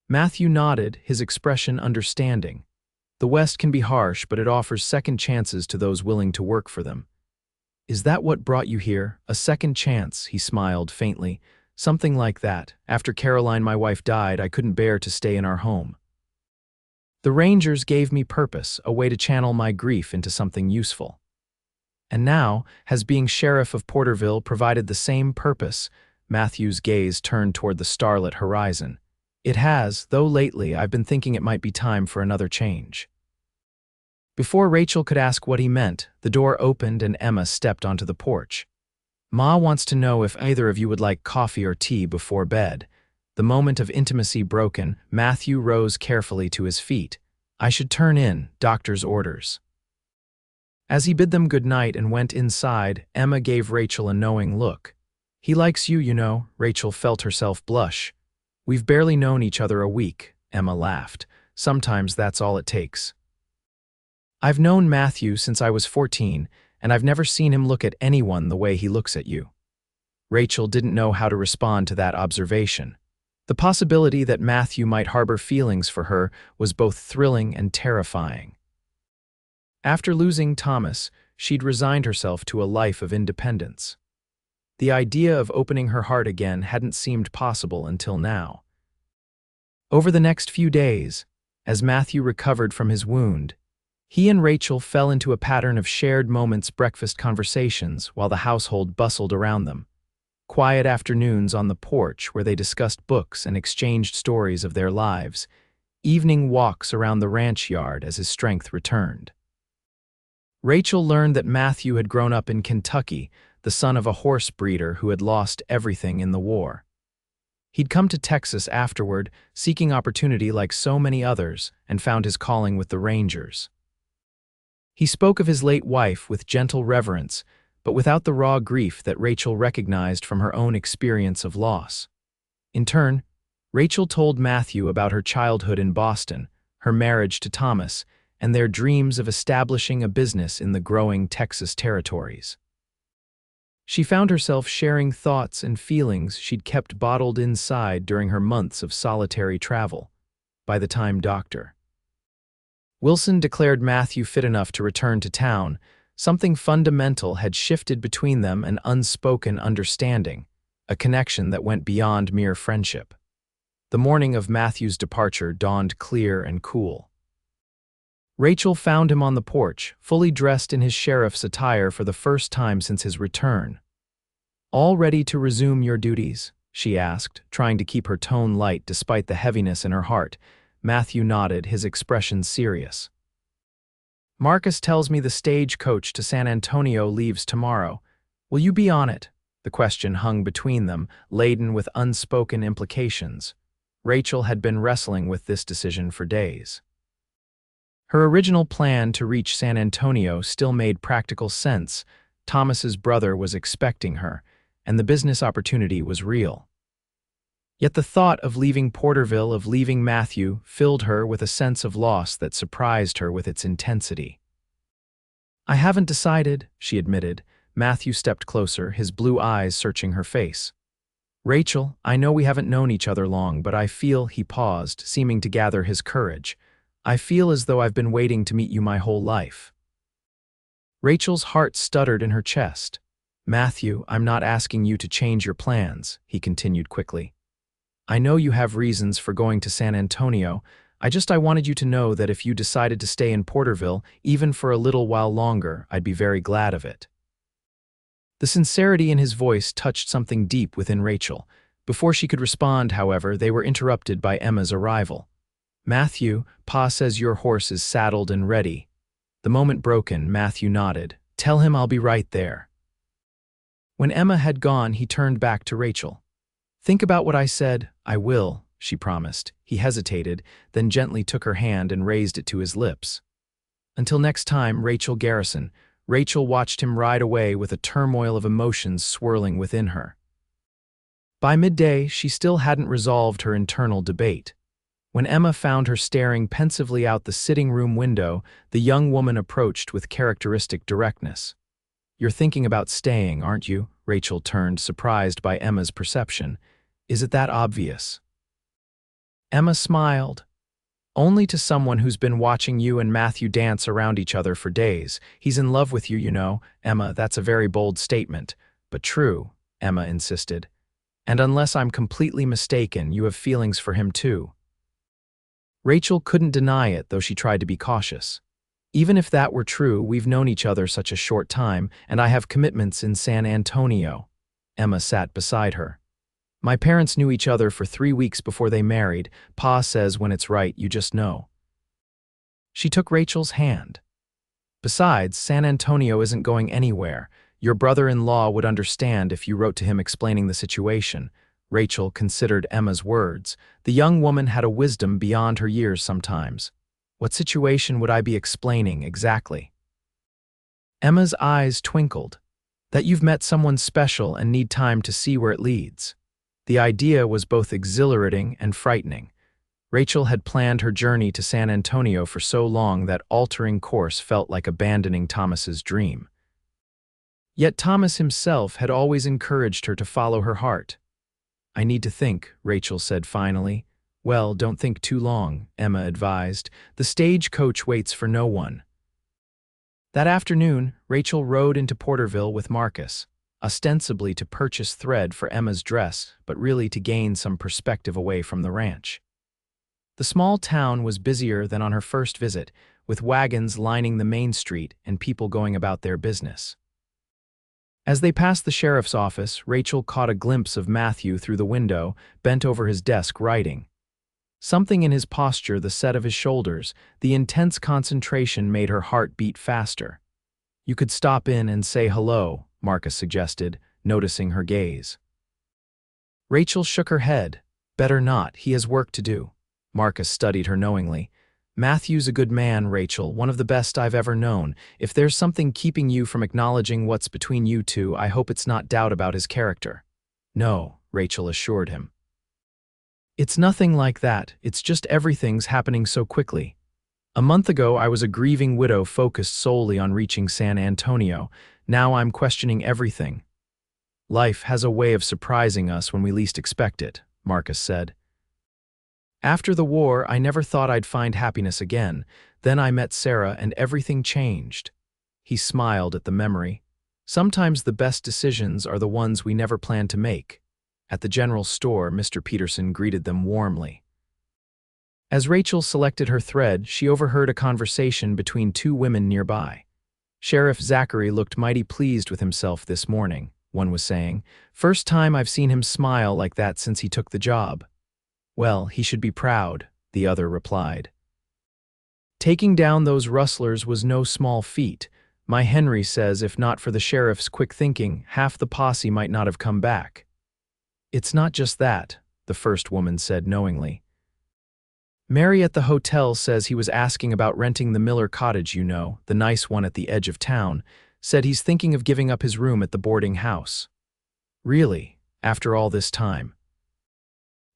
Matthew nodded, his expression understanding. The West can be harsh, but it offers second chances to those willing to work for them. "Is that what brought you here? A second chance?" He smiled faintly. "Something like that. After Caroline, my wife, died, I couldn't bear to stay in our home. The Rangers gave me purpose, a way to channel my grief into something useful. And now, has being sheriff of Porterville provided the same purpose?" Matthew's gaze turned toward the starlit horizon. "It has, though lately I've been thinking it might be time for another change." Before Rachel could ask what he meant, the door opened and Emma stepped onto the porch. "Ma wants to know if either of you would like coffee or tea before bed." The moment of intimacy broken, Matthew rose carefully to his feet. "I should turn in, doctor's orders." As he bid them good night and went inside, Emma gave Rachel a knowing look. "He likes you, you know." Rachel felt herself blush. "We've barely known each other a week," Emma laughed. "Sometimes that's all it takes." "I've known Matthew since I was 14, and I've never seen him look at anyone the way he looks at you." Rachel didn't know how to respond to that observation. The possibility that Matthew might harbor feelings for her was both thrilling and terrifying. After losing Thomas, she'd resigned herself to a life of independence. The idea of opening her heart again hadn't seemed possible until now. Over the next few days, as Matthew recovered from his wound, he and Rachel fell into a pattern of shared moments, breakfast conversations, while the household bustled around them. Quiet afternoons on the porch where they discussed books and exchanged stories of their lives. Evening walks around the ranch yard as his strength returned. Rachel learned that Matthew had grown up in Kentucky, the son of a horse breeder who had lost everything in the war. He'd come to Texas afterward, seeking opportunity like so many others, and found his calling with the Rangers. He spoke of his late wife with gentle reverence, but without the raw grief that Rachel recognized from her own experience of loss. In turn, Rachel told Matthew about her childhood in Boston, her marriage to Thomas, and their dreams of establishing a business in the growing Texas territories. She found herself sharing thoughts and feelings she'd kept bottled inside during her months of solitary travel. By the time Dr. Wilson declared Matthew fit enough to return to town, something fundamental had shifted between them, an unspoken understanding, a connection that went beyond mere friendship. The morning of Matthew's departure dawned clear and cool. Rachel found him on the porch, fully dressed in his sheriff's attire for the first time since his return. "All ready to resume your duties?" she asked, trying to keep her tone light despite the heaviness in her heart. Matthew nodded, his expression serious. "Marcus tells me the stagecoach to San Antonio leaves tomorrow. Will you be on it?" The question hung between them, laden with unspoken implications. Rachel had been wrestling with this decision for days. Her original plan to reach San Antonio still made practical sense. Thomas's brother was expecting her, and the business opportunity was real. Yet the thought of leaving Porterville, of leaving Matthew, filled her with a sense of loss that surprised her with its intensity. "I haven't decided," she admitted. Matthew stepped closer, his blue eyes searching her face. "Rachel, I know we haven't known each other long, but I feel," he paused, seeming to gather his courage. "I feel as though I've been waiting to meet you my whole life." Rachel's heart stuttered in her chest. "Matthew, I'm not asking you to change your plans," he continued quickly. "I know you have reasons for going to San Antonio. I wanted you to know that if you decided to stay in Porterville, even for a little while longer, I'd be very glad of it." The sincerity in his voice touched something deep within Rachel. Before she could respond, however, they were interrupted by Emma's arrival. Matthew, Pa says your horse is saddled and ready. The moment broken, Matthew nodded. Tell him I'll be right there. When Emma had gone, he turned back to Rachel. Think about what I said. I will, she promised. He hesitated, then gently took her hand and raised it to his lips. Until next time, Rachel Garrison. Rachel watched him ride away with a turmoil of emotions swirling within her. By midday, she still hadn't resolved her internal debate. When Emma found her staring pensively out the sitting room window, the young woman approached with characteristic directness. You're thinking about staying, aren't you? Rachel turned, surprised by Emma's perception. Is it that obvious? Emma smiled. Only to someone who's been watching you and Matthew dance around each other for days. He's in love with you, you know. Emma, that's a very bold statement. But true, Emma insisted. And unless I'm completely mistaken, you have feelings for him too. Rachel couldn't deny it, though she tried to be cautious. Even if that were true, we've known each other such a short time, and I have commitments in San Antonio. Emma sat beside her. My parents knew each other for 3 weeks before they married. Pa says when it's right, you just know. She took Rachel's hand. Besides, San Antonio isn't going anywhere. Your brother-in-law would understand if you wrote to him explaining the situation. Rachel considered Emma's words. The young woman had a wisdom beyond her years sometimes. What situation would I be explaining exactly? Emma's eyes twinkled. That you've met someone special and need time to see where it leads. The idea was both exhilarating and frightening. Rachel had planned her journey to San Antonio for so long that altering course felt like abandoning Thomas's dream. Yet Thomas himself had always encouraged her to follow her heart. I need to think, Rachel said finally. Well, don't think too long, Emma advised. The stagecoach waits for no one. That afternoon, Rachel rode into Porterville with Marcus, ostensibly to purchase thread for Emma's dress, but really to gain some perspective away from the ranch. The small town was busier than on her first visit, with wagons lining the main street and people going about their business. As they passed the sheriff's office, Rachel caught a glimpse of Matthew through the window, bent over his desk writing. Something in his posture, the set of his shoulders, the intense concentration made her heart beat faster. You could stop in and say hello, Marcus suggested, noticing her gaze. Rachel shook her head. Better not, he has work to do. Marcus studied her knowingly. Matthew's a good man, Rachel, one of the best I've ever known. If there's something keeping you from acknowledging what's between you two, I hope it's not doubt about his character. No, Rachel assured him. It's nothing like that, it's just everything's happening so quickly. A month ago, I was a grieving widow focused solely on reaching San Antonio. Now I'm questioning everything. Life has a way of surprising us when we least expect it, Marcus said. After the war, I never thought I'd find happiness again. Then I met Sarah and everything changed. He smiled at the memory. Sometimes the best decisions are the ones we never planned to make. At the general store, Mr. Peterson greeted them warmly. As Rachel selected her thread, she overheard a conversation between two women nearby. Sheriff Zachary looked mighty pleased with himself this morning, one was saying. First time I've seen him smile like that since he took the job. Well, he should be proud, the other replied. Taking down those rustlers was no small feat. My Henry says if not for the sheriff's quick thinking, half the posse might not have come back. It's not just that, the first woman said knowingly. Mary at the hotel says he was asking about renting the Miller cottage, you know, the nice one at the edge of town, said he's thinking of giving up his room at the boarding house. Really, after all this time?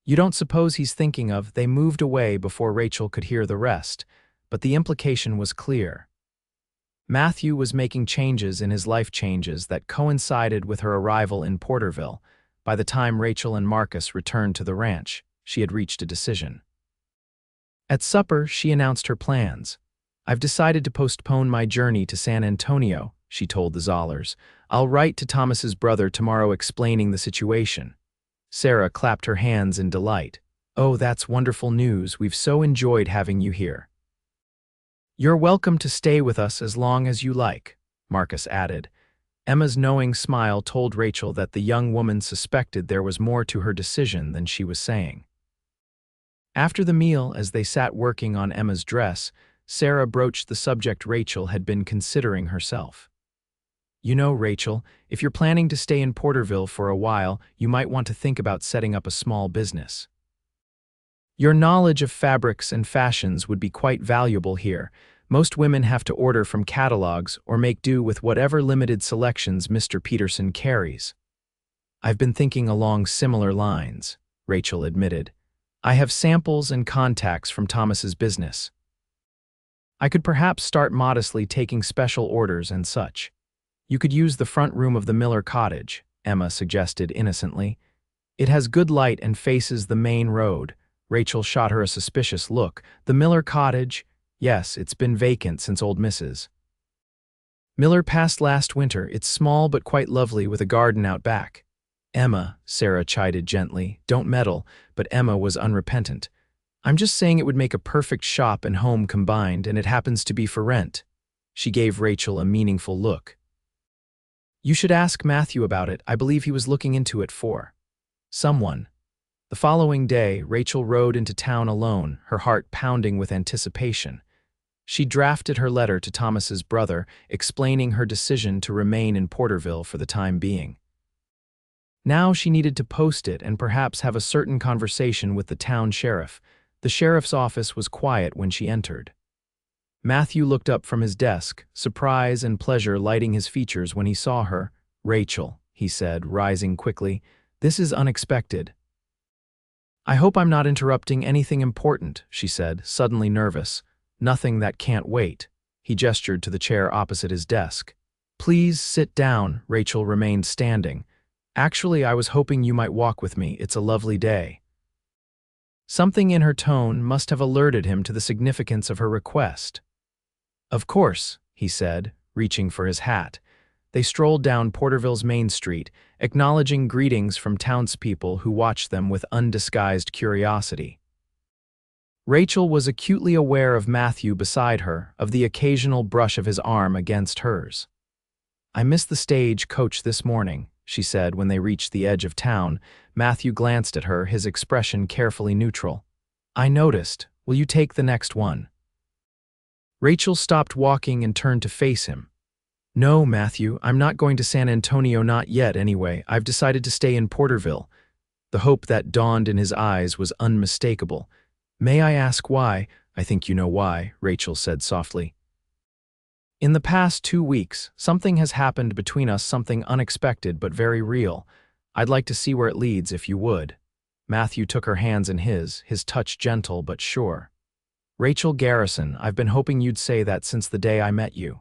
You don't suppose he's thinking of, they moved away before Rachel could hear the rest, but the implication was clear. Matthew was making changes in his life changes that coincided with her arrival in Porterville. By the time Rachel and Marcus returned to the ranch, she had reached a decision. At supper, she announced her plans. I've decided to postpone my journey to San Antonio, she told the Zollers. I'll write to Thomas's brother tomorrow explaining the situation. Sarah clapped her hands in delight. Oh, that's wonderful news. We've so enjoyed having you here. You're welcome to stay with us as long as you like, Marcus added. Emma's knowing smile told Rachel that the young woman suspected there was more to her decision than she was saying. After the meal, as they sat working on Emma's dress, Sarah broached the subject Rachel had been considering herself. You know, Rachel, if you're planning to stay in Porterville for a while, you might want to think about setting up a small business. Your knowledge of fabrics and fashions would be quite valuable here. Most women have to order from catalogs or make do with whatever limited selections Mr. Peterson carries. I've been thinking along similar lines, Rachel admitted. I have samples and contacts from Thomas's business. I could perhaps start modestly taking special orders and such. You could use the front room of the Miller cottage, Emma suggested innocently. It has good light and faces the main road. Rachel shot her a suspicious look. The Miller cottage? Yes, it's been vacant since old Mrs. Miller passed last winter. It's small but quite lovely with a garden out back. Emma, Sarah chided gently, don't meddle, but Emma was unrepentant. I'm just saying it would make a perfect shop and home combined, and it happens to be for rent. She gave Rachel a meaningful look. You should ask Matthew about it. I believe he was looking into it for someone. The following day, Rachel rode into town alone, her heart pounding with anticipation. She drafted her letter to Thomas's brother, explaining her decision to remain in Porterville for the time being. Now she needed to post it and perhaps have a certain conversation with the town sheriff. The sheriff's office was quiet when she entered. Matthew looked up from his desk, surprise and pleasure lighting his features when he saw her. Rachel, he said, rising quickly, this is unexpected. I hope I'm not interrupting anything important, she said, suddenly nervous. Nothing that can't wait. He gestured to the chair opposite his desk. Please sit down, Rachel remained standing. Actually, I was hoping you might walk with me. It's a lovely day. Something in her tone must have alerted him to the significance of her request. Of course, he said, reaching for his hat. They strolled down Porterville's main street, acknowledging greetings from townspeople who watched them with undisguised curiosity. Rachel was acutely aware of Matthew beside her, of the occasional brush of his arm against hers. I missed the stage coach this morning, she said when they reached the edge of town. Matthew glanced at her, his expression carefully neutral. I noticed. Will you take the next one? Rachel stopped walking and turned to face him. No, Matthew, I'm not going to San Antonio, not yet anyway. I've decided to stay in Porterville. The hope that dawned in his eyes was unmistakable. May I ask why? I think you know why, Rachel said softly. In the past 2 weeks, something has happened between us, something unexpected but very real. I'd like to see where it leads if you would. Matthew took her hands in his touch gentle but sure. Rachel Garrison, I've been hoping you'd say that since the day I met you.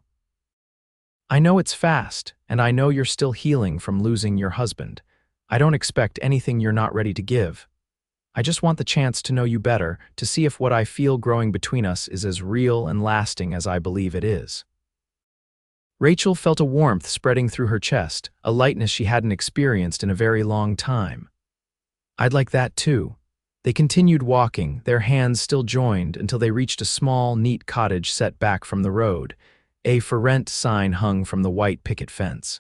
I know it's fast, and I know you're still healing from losing your husband. I don't expect anything you're not ready to give. I just want the chance to know you better, to see if what I feel growing between us is as real and lasting as I believe it is. Rachel felt a warmth spreading through her chest, a lightness she hadn't experienced in a very long time. I'd like that too. They continued walking, their hands still joined, until they reached a small, neat cottage set back from the road. A for rent sign hung from the white picket fence.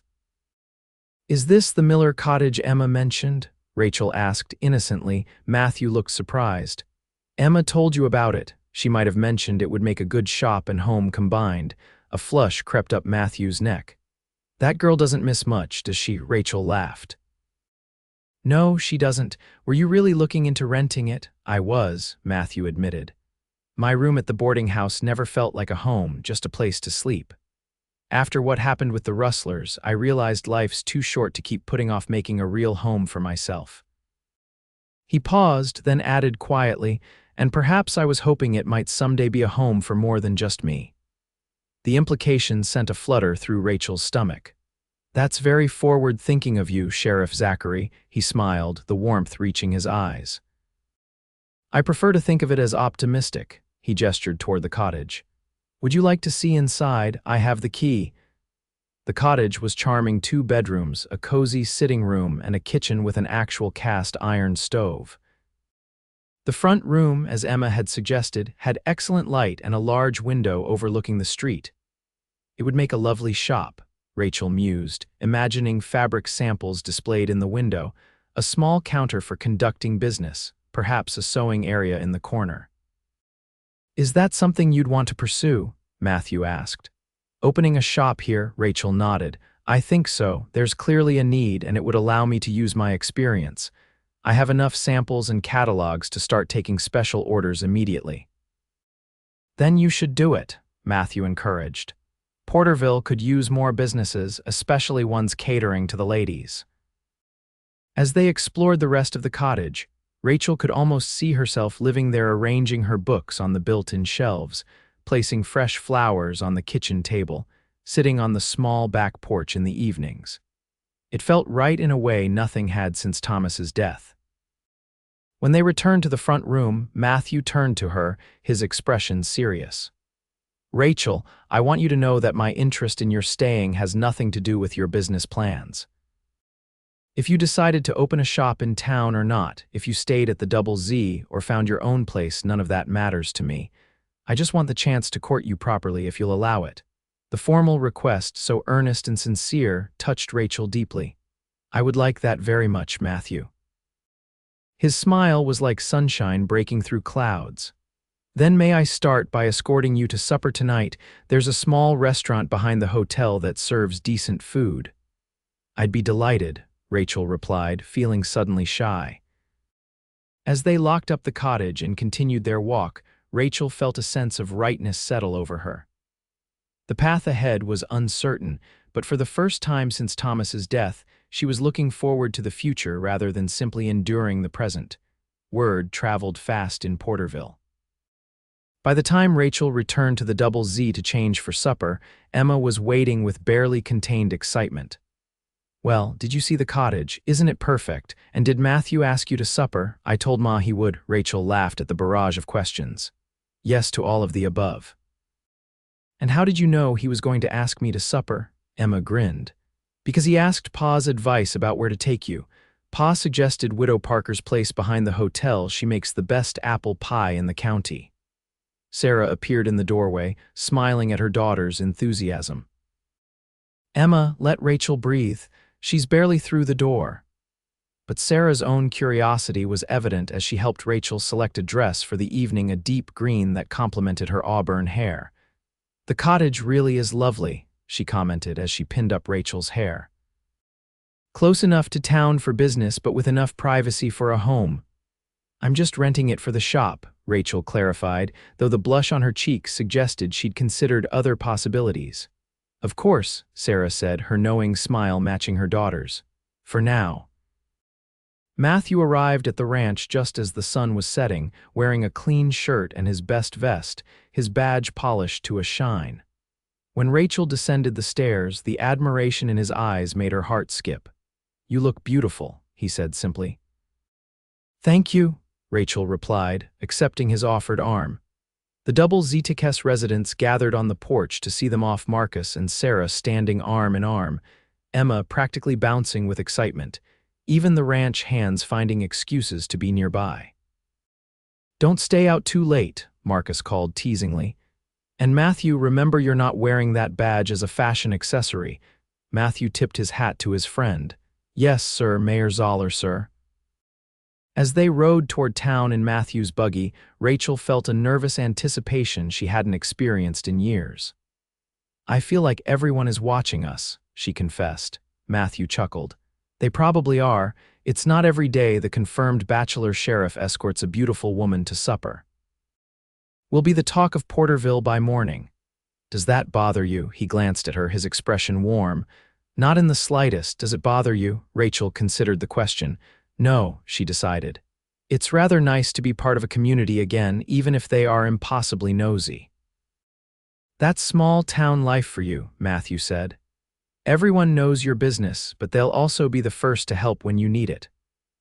Is this the Miller cottage Emma mentioned? Rachel asked innocently. Matthew looked surprised. Emma told you about it. She might have mentioned it would make a good shop and home combined. A flush crept up Matthew's neck. That girl doesn't miss much, does she? Rachel laughed. No, she doesn't. Were you really looking into renting it? I was, Matthew admitted. My room at the boarding house never felt like a home, just a place to sleep. After what happened with the Rustlers, I realized life's too short to keep putting off making a real home for myself. He paused, then added quietly, and perhaps I was hoping it might someday be a home for more than just me. The implication sent a flutter through Rachel's stomach. That's very forward-thinking of you, Sheriff Zachary, he smiled, the warmth reaching his eyes. I prefer to think of it as optimistic, he gestured toward the cottage. Would you like to see inside? I have the key. The cottage was charming: 2 bedrooms, a cozy sitting room, and a kitchen with an actual cast iron stove. The front room, as Emma had suggested, had excellent light and a large window overlooking the street. It would make a lovely shop, Rachel mused, imagining fabric samples displayed in the window, a small counter for conducting business, perhaps a sewing area in the corner. "Is that something you'd want to pursue?" Matthew asked. "Opening a shop here," Rachel nodded. "I think so. There's clearly a need, and it would allow me to use my experience. I have enough samples and catalogs to start taking special orders immediately." "Then you should do it," Matthew encouraged. "Porterville could use more businesses, especially ones catering to the ladies." As they explored the rest of the cottage, Rachel could almost see herself living there, arranging her books on the built-in shelves, placing fresh flowers on the kitchen table, sitting on the small back porch in the evenings. It felt right in a way nothing had since Thomas's death. When they returned to the front room, Matthew turned to her, his expression serious. "Rachel, I want you to know that my interest in your staying has nothing to do with your business plans. If you decided to open a shop in town or not, if you stayed at the Double Z or found your own place, none of that matters to me. I just want the chance to court you properly if you'll allow it." The formal request, so earnest and sincere, touched Rachel deeply. "I would like that very much, Matthew." His smile was like sunshine breaking through clouds. "Then may I start by escorting you to supper tonight? There's a small restaurant behind the hotel that serves decent food." "I'd be delighted," Rachel replied, feeling suddenly shy. As they locked up the cottage and continued their walk, Rachel felt a sense of rightness settle over her. The path ahead was uncertain, but for the first time since Thomas's death, she was looking forward to the future rather than simply enduring the present. Word traveled fast in Porterville. By the time Rachel returned to the Double Z to change for supper, Emma was waiting with barely contained excitement. "Well, did you see the cottage? Isn't it perfect? And did Matthew ask you to supper? I told Ma he would." Rachel laughed at the barrage of questions. "Yes to all of the above." "And how did you know he was going to ask me to supper?" Emma grinned. "Because he asked Pa's advice about where to take you. Pa suggested Widow Parker's place behind the hotel. She makes the best apple pie in the county." Sarah appeared in the doorway, smiling at her daughter's enthusiasm. "Emma, let Rachel breathe. She's barely through the door." But Sarah's own curiosity was evident as she helped Rachel select a dress for the evening, a deep green that complemented her auburn hair. "The cottage really is lovely," she commented as she pinned up Rachel's hair. "Close enough to town for business, but with enough privacy for a home." "I'm just renting it for the shop," Rachel clarified, though the blush on her cheeks suggested she'd considered other possibilities. "Of course," Sarah said, her knowing smile matching her daughter's. "For now." Matthew arrived at the ranch just as the sun was setting, wearing a clean shirt and his best vest, his badge polished to a shine. When Rachel descended the stairs, the admiration in his eyes made her heart skip. "You look beautiful," he said simply. "Thank you," Rachel replied, accepting his offered arm. The Double ZTK's residents gathered on the porch to see them off, Marcus and Sarah standing arm in arm, Emma practically bouncing with excitement, even the ranch hands finding excuses to be nearby. "Don't stay out too late," Marcus called teasingly. "And Matthew, remember you're not wearing that badge as a fashion accessory." Matthew tipped his hat to his friend. "Yes, sir, Mayor Zoller, sir." As they rode toward town in Matthew's buggy, Rachel felt a nervous anticipation she hadn't experienced in years. "I feel like everyone is watching us," she confessed. Matthew chuckled. "They probably are. It's not every day the confirmed bachelor sheriff escorts a beautiful woman to supper. We'll be the talk of Porterville by morning." "Does that bother you?" He glanced at her, his expression warm. "Not in the slightest. Does it bother you?" Rachel considered the question. "No," she decided. "It's rather nice to be part of a community again, even if they are impossibly nosy." "That's small town life for you," Matthew said. "Everyone knows your business, but they'll also be the first to help when you need it."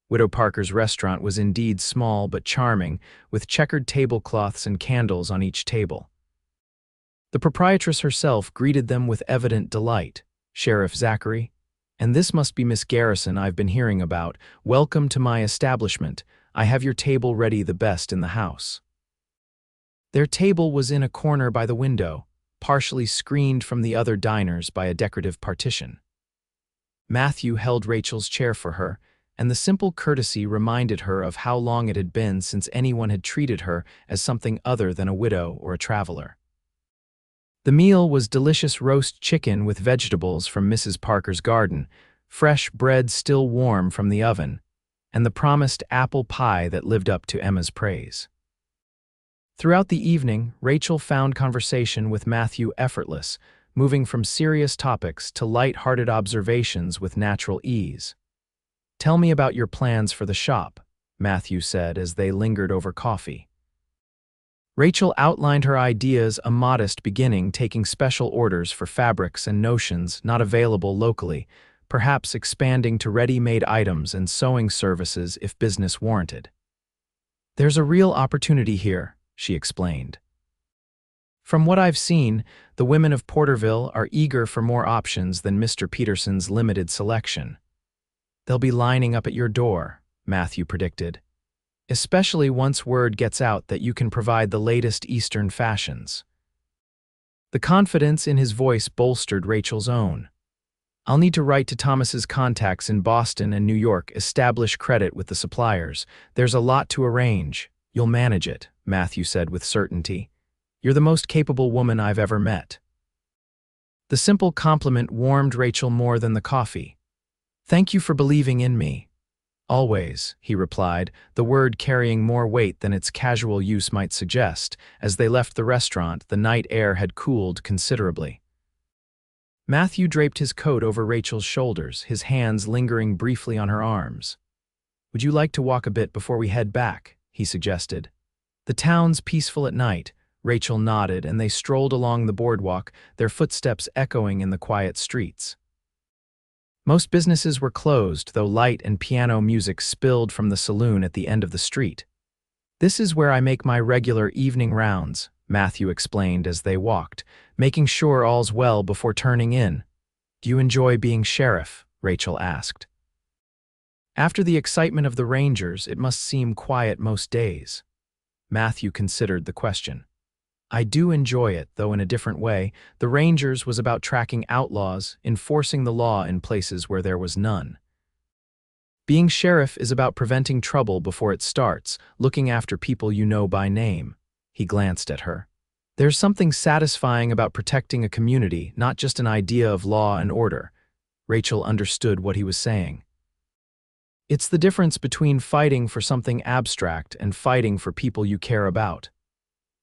Widow Parker's restaurant was indeed small but charming, with checkered tablecloths and candles on each table. The proprietress herself greeted them with evident delight. "Sheriff Zachary? And this must be Miss Garrison I've been hearing about. Welcome to my establishment. I have your table ready, the best in the house." Their table was in a corner by the window, partially screened from the other diners by a decorative partition. Matthew held Rachel's chair for her, and the simple courtesy reminded her of how long it had been since anyone had treated her as something other than a widow or a traveler. The meal was delicious roast chicken with vegetables from Mrs. Parker's garden, fresh bread still warm from the oven, and the promised apple pie that lived up to Emma's praise. Throughout the evening, Rachel found conversation with Matthew effortless, moving from serious topics to light-hearted observations with natural ease. "Tell me about your plans for the shop," Matthew said as they lingered over coffee. Rachel outlined her ideas, a modest beginning, taking special orders for fabrics and notions not available locally, perhaps expanding to ready-made items and sewing services if business warranted. "There's a real opportunity here," she explained. "From what I've seen, the women of Porterville are eager for more options than Mr. Peterson's limited selection. They'll be lining up at your door," Matthew predicted, "especially once word gets out that you can provide the latest Eastern fashions." The confidence in his voice bolstered Rachel's own. "I'll need to write to Thomas's contacts in Boston and New York, establish credit with the suppliers. There's a lot to arrange. You'll manage it," Matthew said with certainty. "You're the most capable woman I've ever met." The simple compliment warmed Rachel more than the coffee. "Thank you for believing in me." "Always," he replied, the word carrying more weight than its casual use might suggest. As they left the restaurant, the night air had cooled considerably. Matthew draped his coat over Rachel's shoulders, his hands lingering briefly on her arms. "Would you like to walk a bit before we head back?" he suggested. "The town's peaceful at night." Rachel nodded, and they strolled along the boardwalk, their footsteps echoing in the quiet streets. Most businesses were closed, though light and piano music spilled from the saloon at the end of the street. "This is where I make my regular evening rounds," Matthew explained as they walked, making sure all's well before turning in. "Do you enjoy being sheriff?" Rachel asked. After the excitement of the Rangers, it must seem quiet most days. Matthew considered the question. "I do enjoy it, though in a different way. The Rangers was about tracking outlaws, enforcing the law in places where there was none. Being sheriff is about preventing trouble before it starts, looking after people you know by name." He glanced at her. "There's something satisfying about protecting a community, not just an idea of law and order." Rachel understood what he was saying. "It's the difference between fighting for something abstract and fighting for people you care about."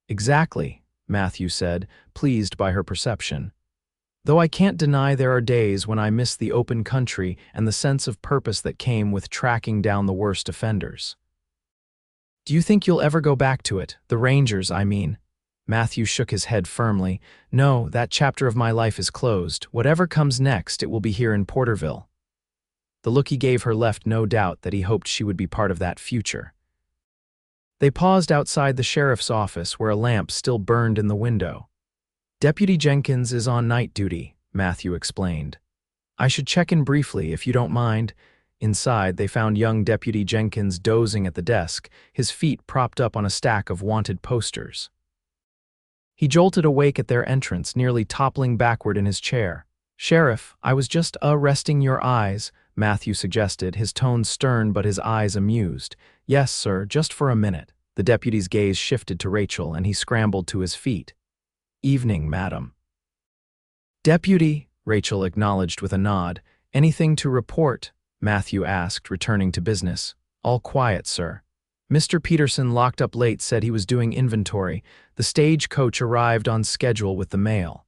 "Exactly," Matthew said, pleased by her perception. "Though I can't deny there are days when I miss the open country and the sense of purpose that came with tracking down the worst offenders." "Do you think you'll ever go back to it? The Rangers, I mean." Matthew shook his head firmly. "No, that chapter of my life is closed. Whatever comes next, it will be here in Porterville." The look he gave her left no doubt that he hoped she would be part of that future. They paused outside the sheriff's office where a lamp still burned in the window. "Deputy Jenkins is on night duty," Matthew explained. "I should check in briefly, if you don't mind." Inside, they found young Deputy Jenkins dozing at the desk, his feet propped up on a stack of wanted posters. He jolted awake at their entrance, nearly toppling backward in his chair. "Sheriff, I was just resting your eyes," Matthew suggested, his tone stern but his eyes amused. "Yes, sir, just for a minute." The deputy's gaze shifted to Rachel, and he scrambled to his feet. "Evening, madam." "Deputy," Rachel acknowledged with a nod. "Anything to report?" Matthew asked, returning to business. "All quiet, sir. Mr. Peterson, locked up late, said he was doing inventory. The stagecoach arrived on schedule with the mail."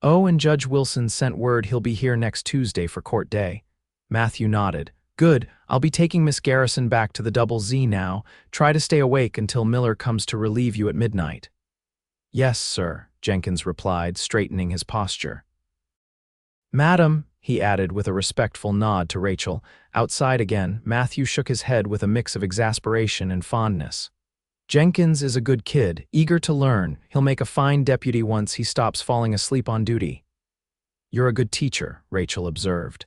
"Oh, and Judge Wilson sent word he'll be here next Tuesday for court day." Matthew nodded. "Good, I'll be taking Miss Garrison back to the Double Z now. Try to stay awake until Miller comes to relieve you at midnight." "Yes, sir," Jenkins replied, straightening his posture. "Madam," he added with a respectful nod to Rachel. Outside again, Matthew shook his head with a mix of exasperation and fondness. "Jenkins is a good kid, eager to learn. He'll make a fine deputy once he stops falling asleep on duty." "You're a good teacher," Rachel observed.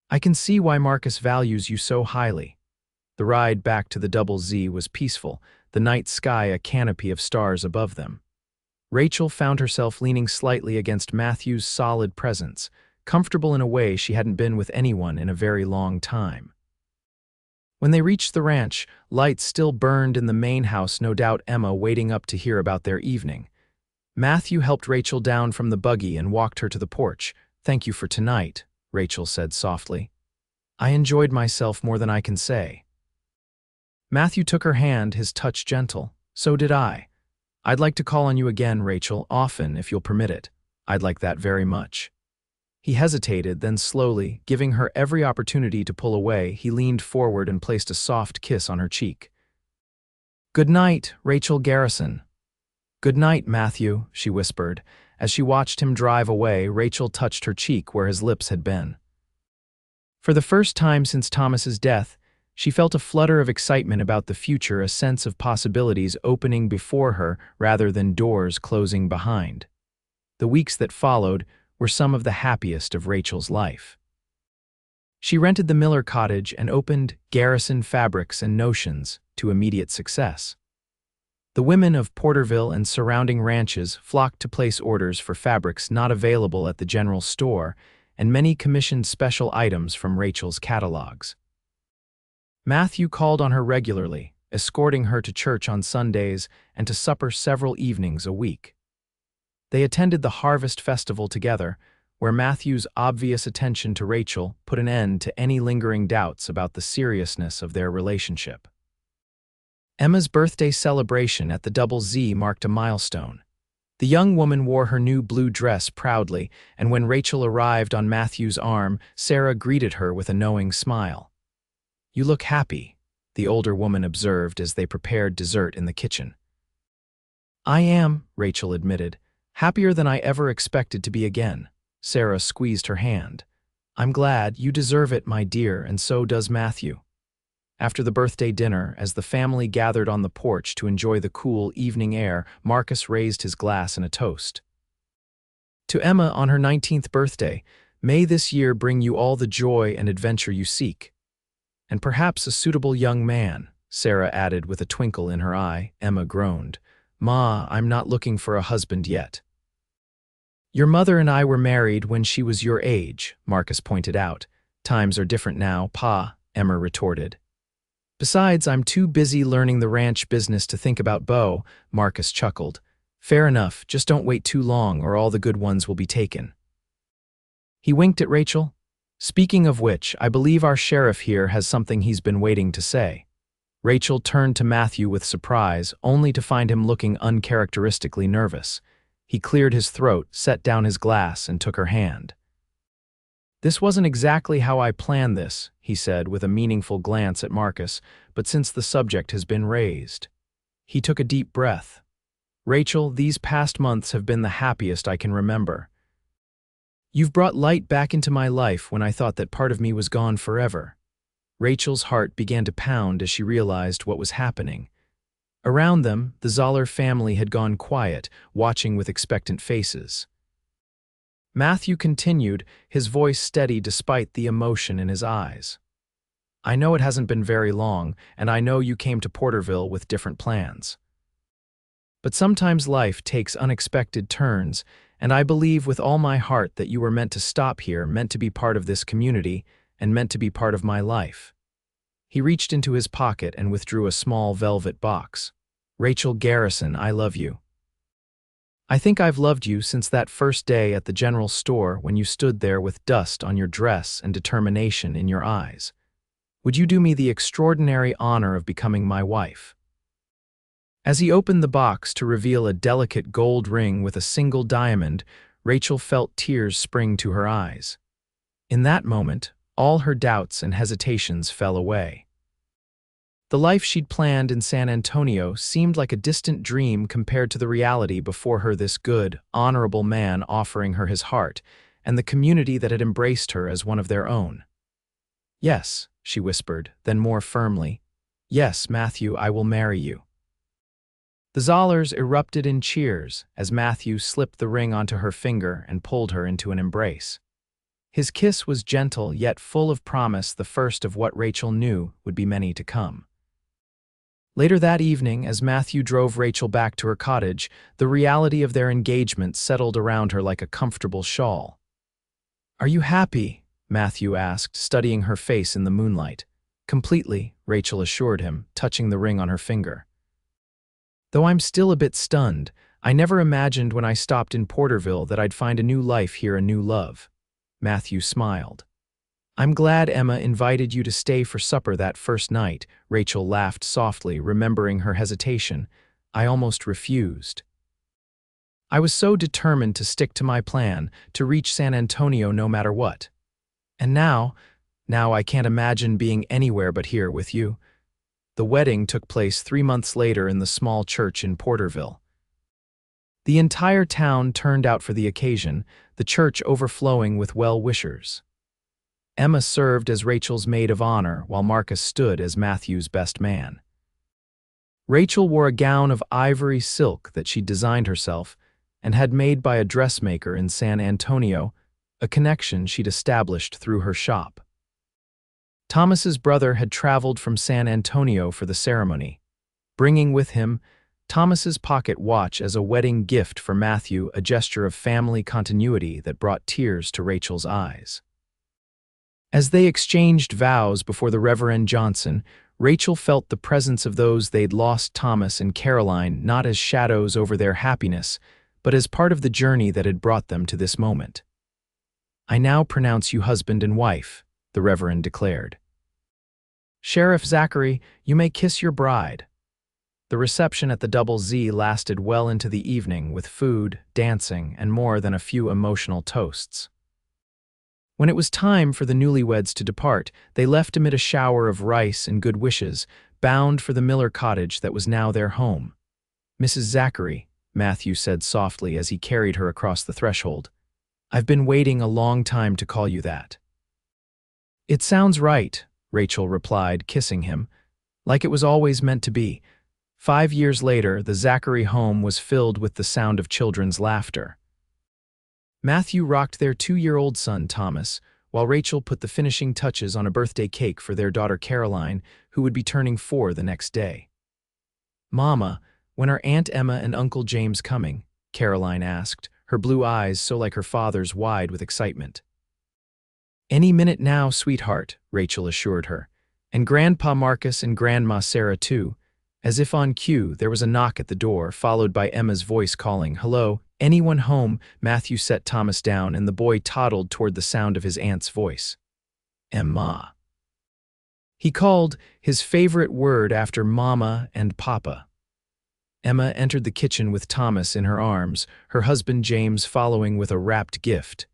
"I can see why Marcus values you so highly." The ride back to the Double Z was peaceful, the night sky a canopy of stars above them. Rachel found herself leaning slightly against Matthew's solid presence, comfortable in a way she hadn't been with anyone in a very long time. When they reached the ranch, lights still burned in the main house, no doubt Emma waiting up to hear about their evening. Matthew helped Rachel down from the buggy and walked her to the porch. "Thank you for tonight," Rachel said softly. "I enjoyed myself more than I can say." Matthew took her hand, his touch gentle. "So did I. I'd like to call on you again, Rachel, often, if you'll permit it. I'd like that very much." He hesitated, then slowly, giving her every opportunity to pull away, he leaned forward and placed a soft kiss on her cheek. "Good night, Rachel Garrison." "Good night, Matthew," she whispered. As she watched him drive away, Rachel touched her cheek where his lips had been. For the first time since Thomas's death, she felt a flutter of excitement about the future, a sense of possibilities opening before her rather than doors closing behind. The weeks that followed were some of the happiest of Rachel's life. She rented the Miller cottage and opened Garrison Fabrics and Notions to immediate success. The women of Porterville and surrounding ranches flocked to place orders for fabrics not available at the general store, and many commissioned special items from Rachel's catalogs. Matthew called on her regularly, escorting her to church on Sundays and to supper several evenings a week. They attended the Harvest Festival together, where Matthew's obvious attention to Rachel put an end to any lingering doubts about the seriousness of their relationship. Emma's birthday celebration at the Double Z marked a milestone. The young woman wore her new blue dress proudly, and when Rachel arrived on Matthew's arm, Sarah greeted her with a knowing smile. "You look happy," the older woman observed as they prepared dessert in the kitchen. "I am," Rachel admitted. "Happier than I ever expected to be again." Sarah squeezed her hand. "I'm glad. You deserve it, my dear, and so does Matthew." After the birthday dinner, as the family gathered on the porch to enjoy the cool evening air, Marcus raised his glass in a toast. "To Emma on her 19th birthday, may this year bring you all the joy and adventure you seek. And perhaps a suitable young man," Sarah added with a twinkle in her eye. Emma groaned. "Ma, I'm not looking for a husband yet." "Your mother and I were married when she was your age," Marcus pointed out. "Times are different now, Pa," Emma retorted. "Besides, I'm too busy learning the ranch business to think about Beau," Marcus chuckled. "Fair enough, just don't wait too long or all the good ones will be taken." He winked at Rachel. "Speaking of which, I believe our sheriff here has something he's been waiting to say." Rachel turned to Matthew with surprise, only to find him looking uncharacteristically nervous. He cleared his throat, set down his glass, and took her hand. "This wasn't exactly how I planned this," he said with a meaningful glance at Marcus, "but since the subject has been raised." He took a deep breath. "Rachel, these past months have been the happiest I can remember. You've brought light back into my life when I thought that part of me was gone forever." Rachel's heart began to pound as she realized what was happening. Around them, the Zoller family had gone quiet, watching with expectant faces. Matthew continued, his voice steady despite the emotion in his eyes. "I know it hasn't been very long, and I know you came to Porterville with different plans. But sometimes life takes unexpected turns, and I believe with all my heart that you were meant to stop here, meant to be part of this community, and meant to be part of my life." He reached into his pocket and withdrew a small velvet box. "Rachel Garrison, I love you. I think I've loved you since that first day at the general store when you stood there with dust on your dress and determination in your eyes. Would you do me the extraordinary honor of becoming my wife?" As he opened the box to reveal a delicate gold ring with a single diamond, Rachel felt tears spring to her eyes. In that moment, all her doubts and hesitations fell away. The life she'd planned in San Antonio seemed like a distant dream compared to the reality before her, this good, honorable man offering her his heart, and the community that had embraced her as one of their own. "Yes," she whispered, then more firmly, "Yes, Matthew, I will marry you." The Zollers erupted in cheers as Matthew slipped the ring onto her finger and pulled her into an embrace. His kiss was gentle yet full of promise, the first of what Rachel knew would be many to come. Later that evening, as Matthew drove Rachel back to her cottage, the reality of their engagement settled around her like a comfortable shawl. "Are you happy?" Matthew asked, studying her face in the moonlight. "Completely," Rachel assured him, touching the ring on her finger. "Though I'm still a bit stunned. I never imagined when I stopped in Porterville that I'd find a new life here, a new love." Matthew smiled. "I'm glad Emma invited you to stay for supper that first night," Rachel laughed softly, remembering her hesitation. "I almost refused. I was so determined to stick to my plan, to reach San Antonio no matter what. And now I can't imagine being anywhere but here with you." The wedding took place 3 months later in the small church in Porterville. The entire town turned out for the occasion, the church overflowing with well-wishers. Emma served as Rachel's maid of honor, while Marcus stood as Matthew's best man. Rachel wore a gown of ivory silk that she'd designed herself and had made by a dressmaker in San Antonio, a connection she'd established through her shop. Thomas's brother had traveled from San Antonio for the ceremony, bringing with him Thomas's pocket watch as a wedding gift for Matthew, a gesture of family continuity that brought tears to Rachel's eyes. As they exchanged vows before the Reverend Johnson, Rachel felt the presence of those they'd lost, Thomas and Caroline, not as shadows over their happiness, but as part of the journey that had brought them to this moment. "I now pronounce you husband and wife," the Reverend declared. "Sheriff Zachary, you may kiss your bride." The reception at the Double Z lasted well into the evening, with food, dancing, and more than a few emotional toasts. When it was time for the newlyweds to depart, they left amid a shower of rice and good wishes, bound for the Miller cottage that was now their home. "Mrs. Zachary," Matthew said softly as he carried her across the threshold, "I've been waiting a long time to call you that." "It sounds right," Rachel replied, kissing him, "like it was always meant to be." 5 years later, the Zachary home was filled with the sound of children's laughter. Matthew rocked their 2-year-old son, Thomas, while Rachel put the finishing touches on a birthday cake for their daughter Caroline, who would be turning 4 the next day. "Mama, when are Aunt Emma and Uncle James coming?" Caroline asked, her blue eyes so like her father's wide with excitement. "Any minute now, sweetheart," Rachel assured her. "And Grandpa Marcus and Grandma Sarah too." As if on cue, there was a knock at the door, followed by Emma's voice calling, "Hello, anyone home?" Matthew set Thomas down, and the boy toddled toward the sound of his aunt's voice. "Emma." He called, his favorite word after Mama and Papa. Emma entered the kitchen with Thomas in her arms, her husband James following with a wrapped gift.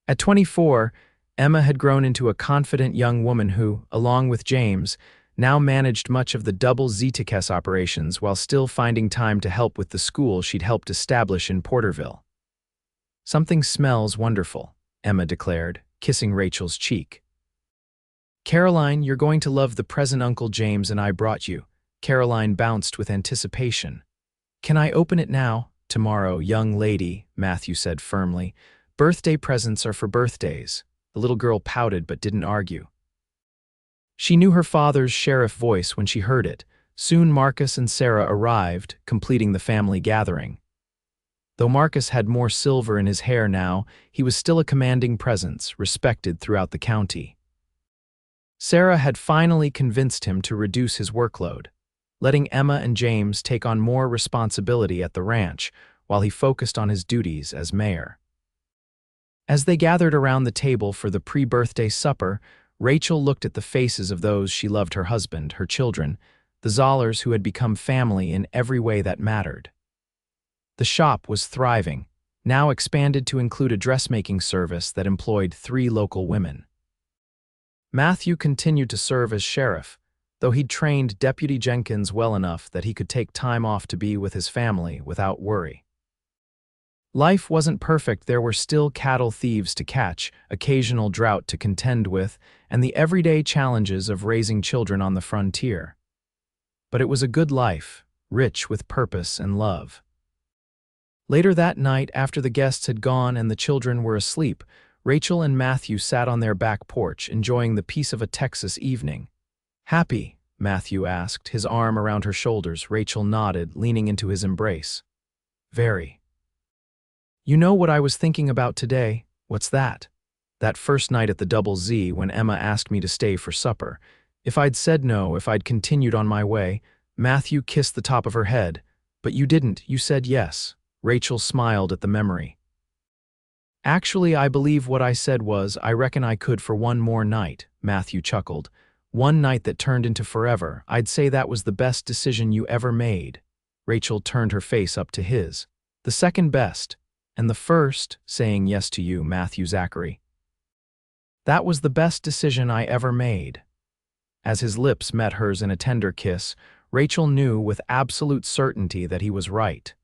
At 24, Emma had grown into a confident young woman who, along with James, now managed much of the Double Z operations while still finding time to help with the school she'd helped establish in Porterville. "Something smells wonderful," Emma declared, kissing Rachel's cheek. "Caroline, you're going to love the present Uncle James and I brought you." Caroline bounced with anticipation. "Can I open it now?" "Tomorrow, young lady," Matthew said firmly. "Birthday presents are for birthdays." The little girl pouted but didn't argue. She knew her father's sheriff voice when she heard it. Soon Marcus and Sarah arrived, completing the family gathering. Though Marcus had more silver in his hair now, he was still a commanding presence, respected throughout the county. Sarah had finally convinced him to reduce his workload, letting Emma and James take on more responsibility at the ranch while he focused on his duties as mayor. As they gathered around the table for the pre-birthday supper, Rachel looked at the faces of those she loved, her husband, her children, the Zollers who had become family in every way that mattered. The shop was thriving, now expanded to include a dressmaking service that employed 3 local women. Matthew continued to serve as sheriff, though he'd trained Deputy Jenkins well enough that he could take time off to be with his family without worry. Life wasn't perfect. There were still cattle thieves to catch, occasional drought to contend with, and the everyday challenges of raising children on the frontier. But it was a good life, rich with purpose and love. Later that night, after the guests had gone and the children were asleep, Rachel and Matthew sat on their back porch, enjoying the peace of a Texas evening. "Happy?" Matthew asked, his arm around her shoulders. Rachel nodded, leaning into his embrace. "Very." "You know what I was thinking about today?" What's that? That first night at the Double Z when Emma asked me to stay for supper. If I'd said no, if I'd continued on my way, Matthew kissed the top of her head. But you didn't, you said yes. Rachel smiled at the memory. Actually, I believe what I said was, I reckon I could for one more night, Matthew chuckled. One night that turned into forever. I'd say that was the best decision you ever made. Rachel turned her face up to his. The second best. And the first, saying yes to you, Matthew Zachary. That was the best decision I ever made. As his lips met hers in a tender kiss, Rachel knew with absolute certainty that he was right.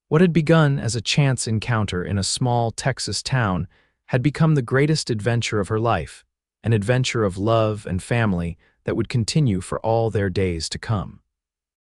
What had begun as a chance encounter in a small Texas town had become the greatest adventure of her life, an adventure of love and family that would continue for all their days to come.